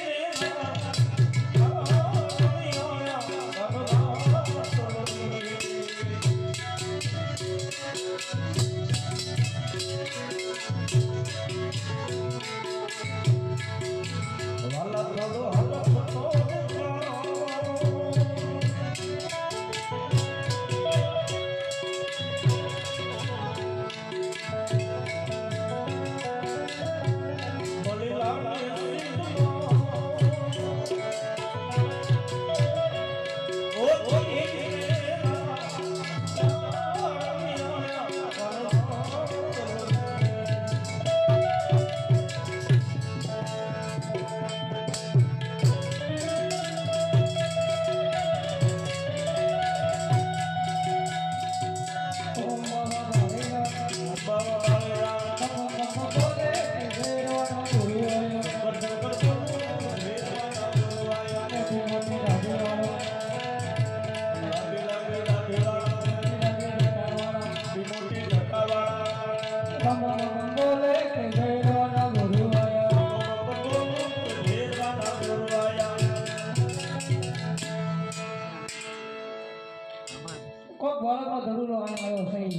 કોક બાળકનો ધડુલો આવ્યો સહી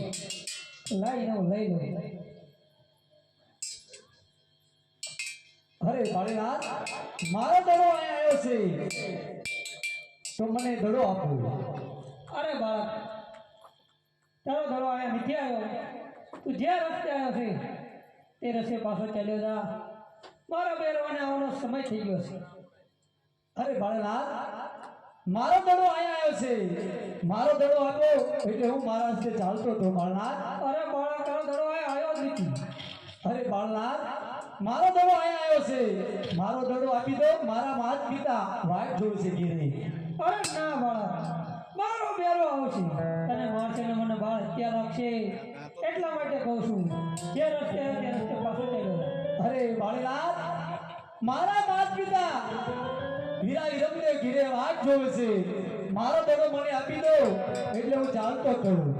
લઈ લો અરે કાળીનાથ મારો દડો અહીંયા આવ્યો છે તો મને દડો આપો. અરે બાળક તારો દડો અહીંયા નથી આવ્યો, તું જે રસ્તે આવ્યો છે તે રસ્તે પાછો ચાલ્યો જા, મારા બેરવાને આવવાનો સમય થઈ ગયો છે. અરે બાળનાથ મારો દડો અહીંયા આવ્યો છે, મારો દડો આપ્યો એટલે હું મારા રસ્તે ચાલતો હતો બાળનાથ. અરે બાળક તારો દડો અહીંયા આવ્યો જ નથી. અરે બાળનાથ મારો દડો અહીંયા આવ્યો છે, મારો દડો આપી દો, મારા માત પિતા વાટ જોડ છે ઘેરે. અરે ના બાળક મારો બેરો આવશે, તને મારશે ને મને બાળ હત્યા લાગશે એટલા માટે કહું છું જે રસ્તે આવે તે રસ્તે પાછો ચાલ્યો. અરે બાળનાથ મારા માત પિતા વીરા વિરમને ઘેરે વાટ જોવે છે, મારો દડો મને આપી દો એટલે હું ચાલતો કરું.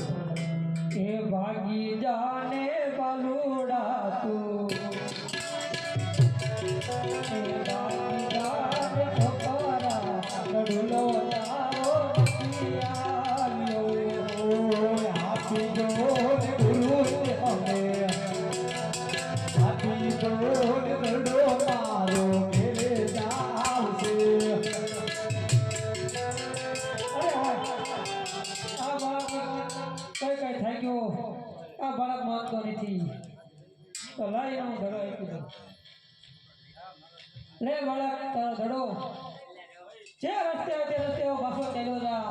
એ ભાગી જાને બાલુડા તું, એ ભાગી જાને ખોકારા ગઢુલો તારો નથી આવ્યો. આપી દો ને ગુરુ અમે આપી દો ને દડો મારો મેરે જાવશે. કઈ થઈ ગયો, આ બાળક માનતો નથી તો લાઈ હું ધડો આપી દઉં. લે બાળક તારો ધડો, જે રસ્તે આવે તે રસ્તે પાછો ચાલ્યો જા,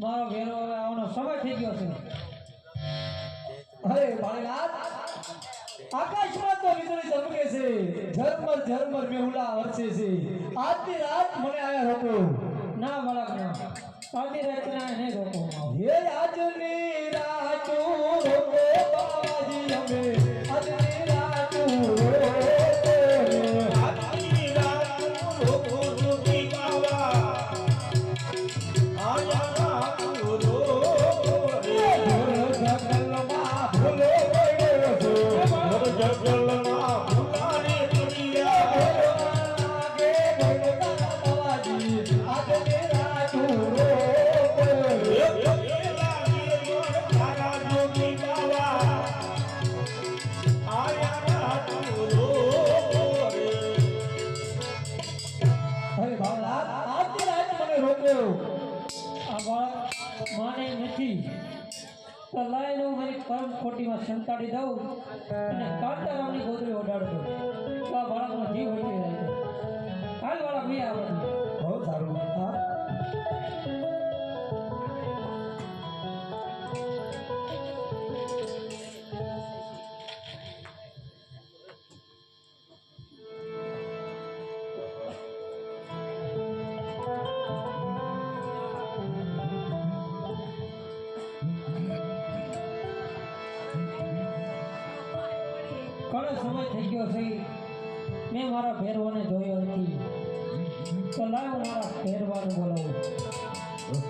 મારો ઘેરો હવે આવવાનો સમય થઈ ગયો છે. અરે બાળનાથ આકાશમાં તો વીજળી ચમકે છે, ઝરમર ઝરમર મેહુલા વરસે છે, આજની રાત મને આયા રોકો. ના બાળક ના, આજની રાત ના નહીં રોકો. હે આજની રાત રોકો બાબાજી અમે, આજની રાત રોકો, આજની રાત રોકો રોકી બાવા, આયા રાત રોકો રે. જંગલમાં ભૂલો પડ્યો છો, જંગલમાં ભૂલાને દુનિયા લાગે ભગવાન બાબાજી આજની રાત રોકો. તારા જોગી બાવા, આયા રાત રોકો રે. અરે બાળક આજની રાત મને રોક્યો. આ બાળક માને નથી તો લાઈને હું મારી પરમ ખોટીમાં સંતાડી દઉં અને કાંતારામની ગોદરી ઓડાડી દઉં તો આ બાળકનો જીવ બચી જાય. હાલ બાળક નહીં આવે. બહુ સારું. હા ઘણો સમય થઈ ગયો છે મેં મારા ભેરવાને જોયો નથી તો લાવ મારા ભેરવાને બોલાવું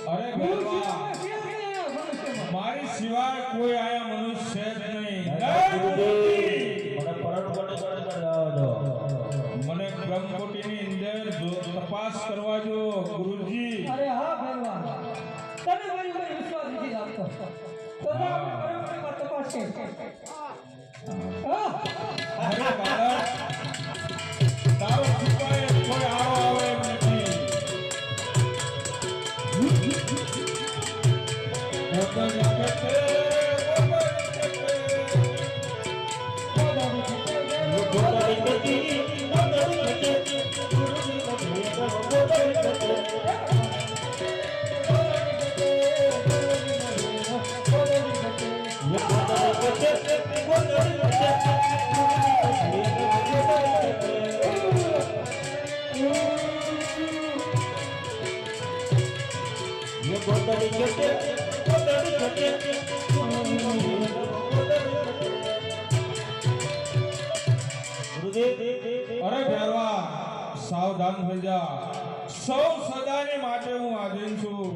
અરે ભેરવા મારી સિવાય કોઈ આયા મનુષ્ય જ નહીં મને બ્રહ્મકોટીની અંદર તપાસ કરવા જો ગુરુજી અરે હા ભેરવા તને મારી ઉપર વિશ્વાસ નથી રાખતો તો આપણે તપાસ છે અરે બાળક તારો સિવાય કોઈ આવો આવે એમ નથી અરે ભેરવા સાવધાન થઈ જા સૌ સદાને માટે હું આધીન છું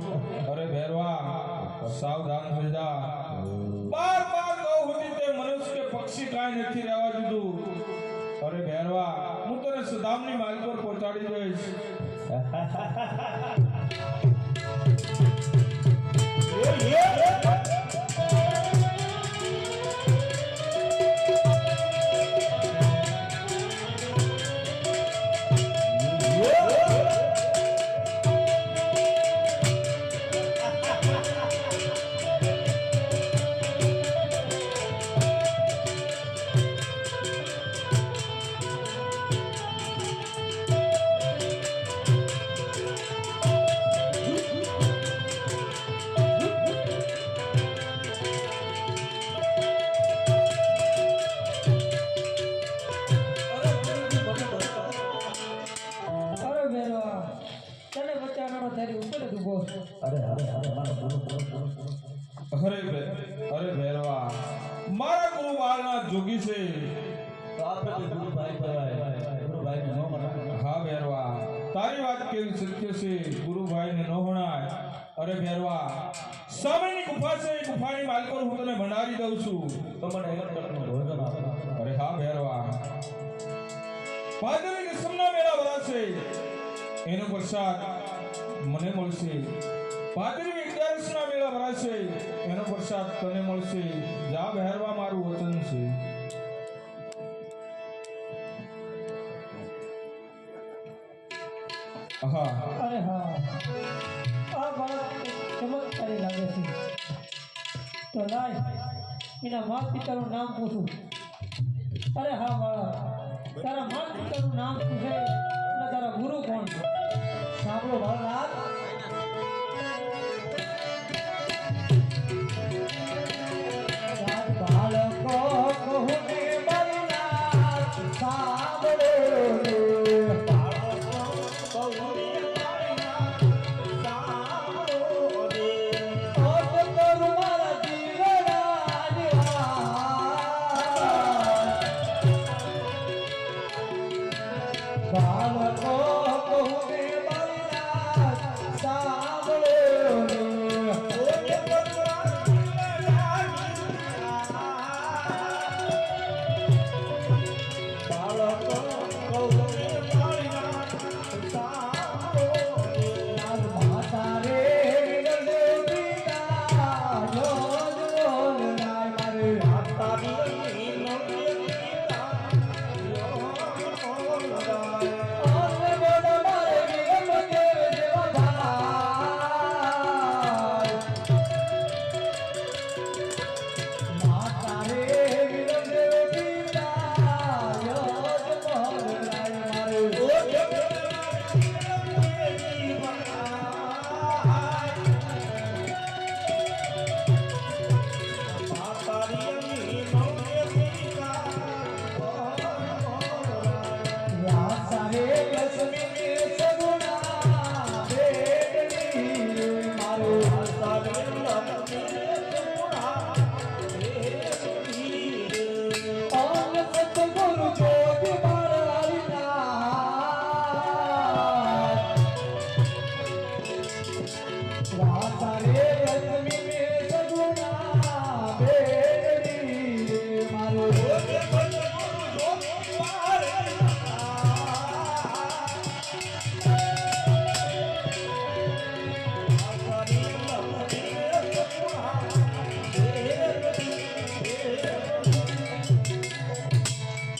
અરે ભેરવા સાવધાન થઈ જા બાર બાર કહું હતી તે મનુષ્ય કે પક્ષી કાંઈ નથી રહેવા દીધું અરે ભેરવા હું તને સદામની માલ પર પહોંચાડી દઈશ અરે ભેરવા મારા ગુરુ બાળના જોગી છે હા ભેરવા તારી વાત કેવી સત્ય છે ગુરુભાઈને ન હોણાય અરે ભેરવા સામેની ગુફા છે એ ગુફાની માલ પર હું તને ભંડારી દઉં છું તો મને અરે હા ભેરવા પાદરી નિસમના મેળા ભરાશે એનો પ્રસાદ મને મળશે પાદરી વિદ્યા વર્ષના મેળા ભરાશે એનો પ્રસાદ તને મળશે. જા બહેરવા, મારું વચન છે. હા અરે હા, આ બાળક ચમત્કારી લાગે છે. તો લાય એના માતા પિતાનું નામ પૂછું. અરે હા બાળક, તારા માતા પિતાનું નામ શું છે અને તારા ગુરુ કોણ છે? સાંભળો ભોળાનાથ, બાળકો કહું ને બલિનાથ, સાંભળો રે. બાળકો કહું ને બલિનાથ, સાંભળો રે. ઓટ કરું મારા જીવડાની વાત. બાળકો કહું ને બલિનાથ, સાંભળો રે. બાળકો કહું ને બલિનાથ, સાંભળો રે. માતા રે વિરલે પિતા, જોજ બોલ રાય મારે. માતા રે વિરલે પિતા, જોજ બોલ રાય. ઓને બોલ મારે વિરલ દેવ જેવા ભાઈ. માતા રે વિરલ દેવ પિતા, જોજ બોલ રાય મારે. ગુરુ જોગ રાતા રે રશ્મિ મે સગુણા બેડી મારો.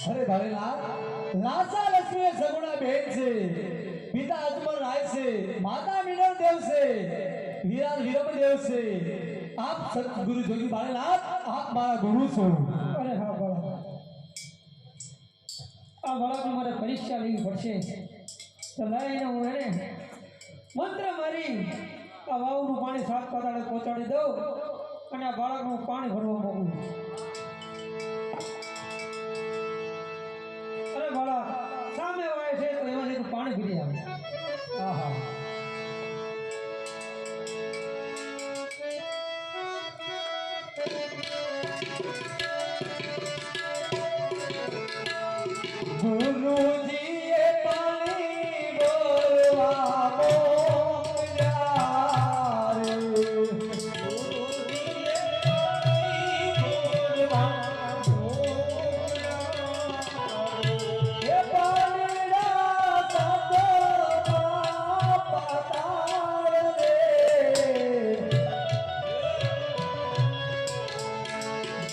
અરે ભરેલા, રાસા લક્ષ્મી સગુણા બેન છે, પિતા અજમલ રાય છે, માતા મિનળ દેવ છે, વીરા વિરમ દેવ છે. આપ સદગુરુ જોગી ભરેલા, આપ મારા ગુરુ છો. અરે હા બાળક, આ બાળકની મારે પરીક્ષા લેવી પડશે. તો લાઈને હું એને મંત્ર મારી આ વાવનું પાણી 7 પાતાળે પહોંચાડી દઉં અને આ બાળકનું પાણી ભરવા મોકલું. અરે બાળક, સામે વાય છે તો એમાંથી તું પાણી પી આવે. આહા, ગુરુજીએ પાણી બોલવા મોકલ્યા રે. ગુરુજીએ પાણી બોલવા મોકલ્યા રે. એ પાણીના સાતમાં પાતાળ રે.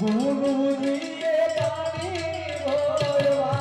ગુરુજીએ પાણી બોલવા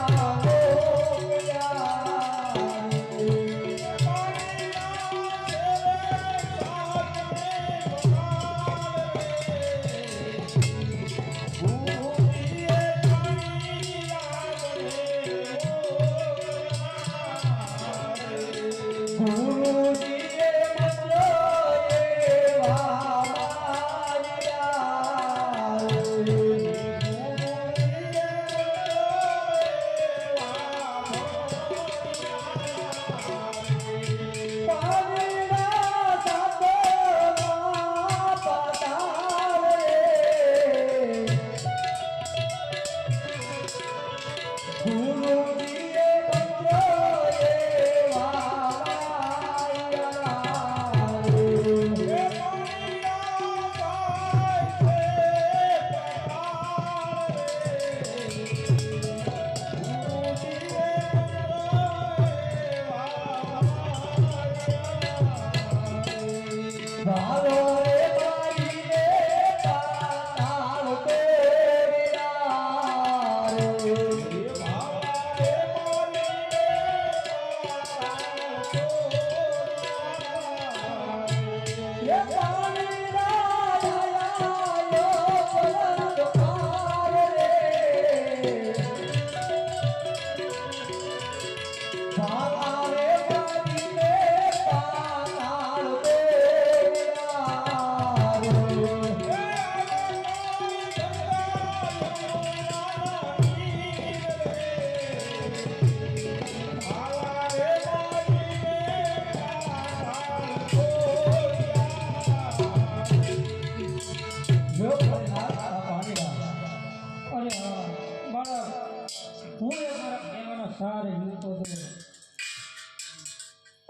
ભાલો રે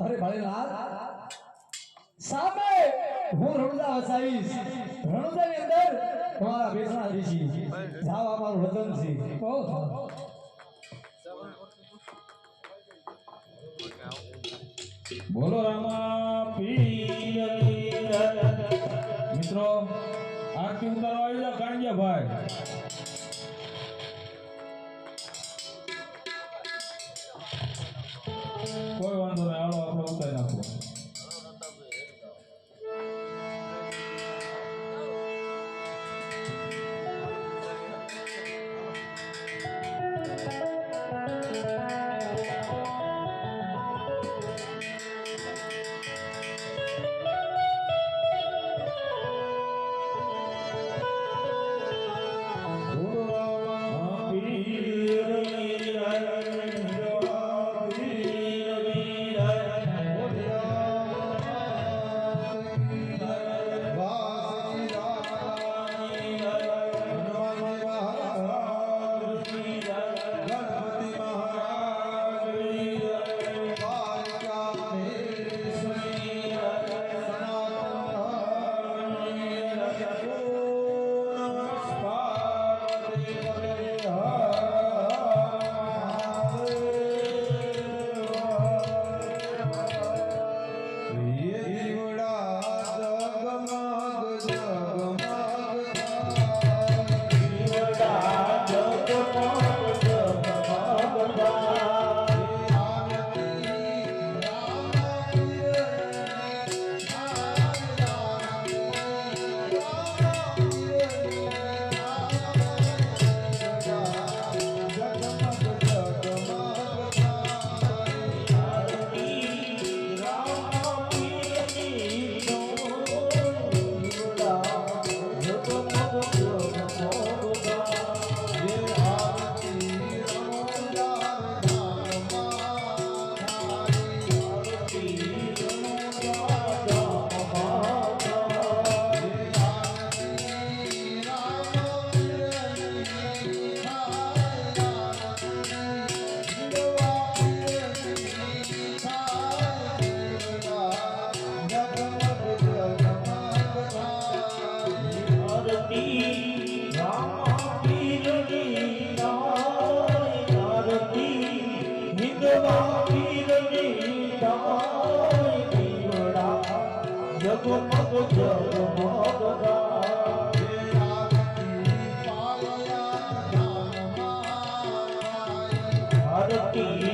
અરે ભાઈલાલ સામે હું રણુજા વસાવીશ રણુજાની અંદર તમારા બેસણા ઋષિ જાવ અમારું વતન છે બહુ બોલો રામા પીરની મિત્રો આરતી ઉતારવા આવી જાઓ કાણિયા ભાઈ કોઈ વાંધો નહીં હાલો આપણે ઉતારી નાખો આરતી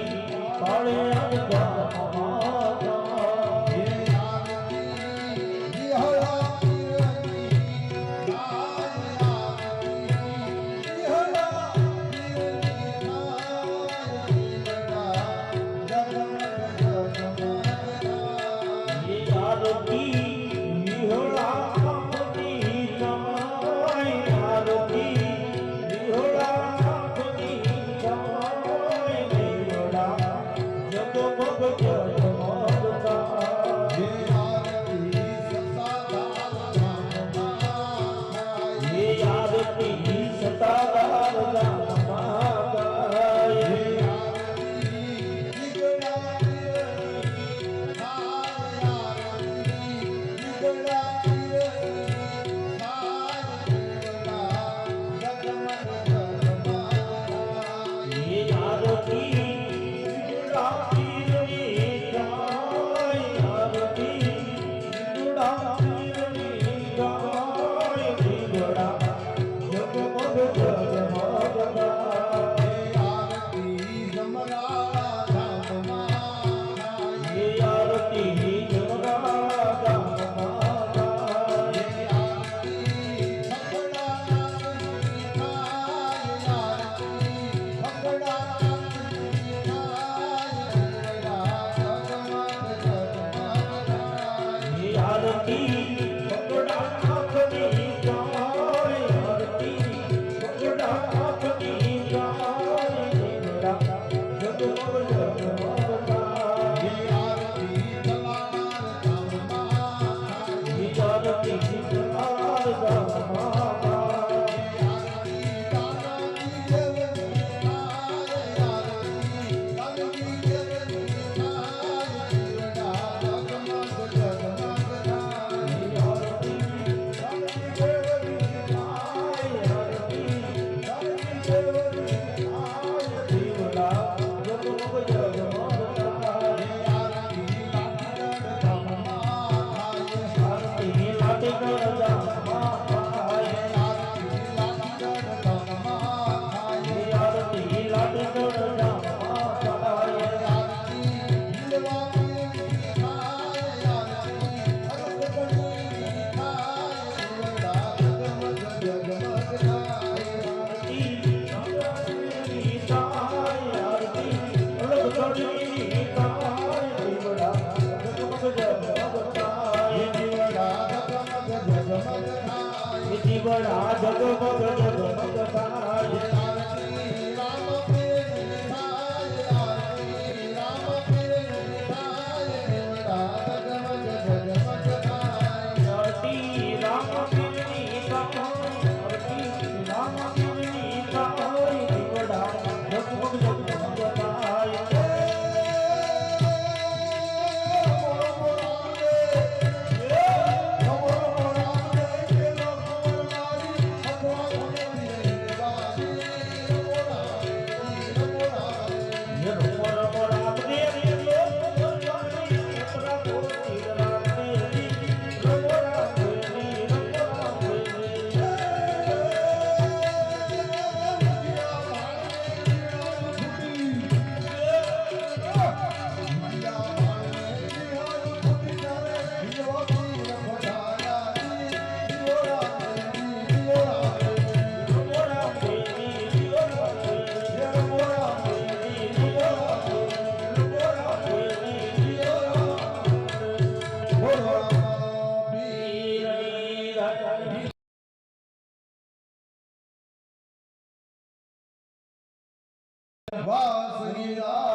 વાસુદેવ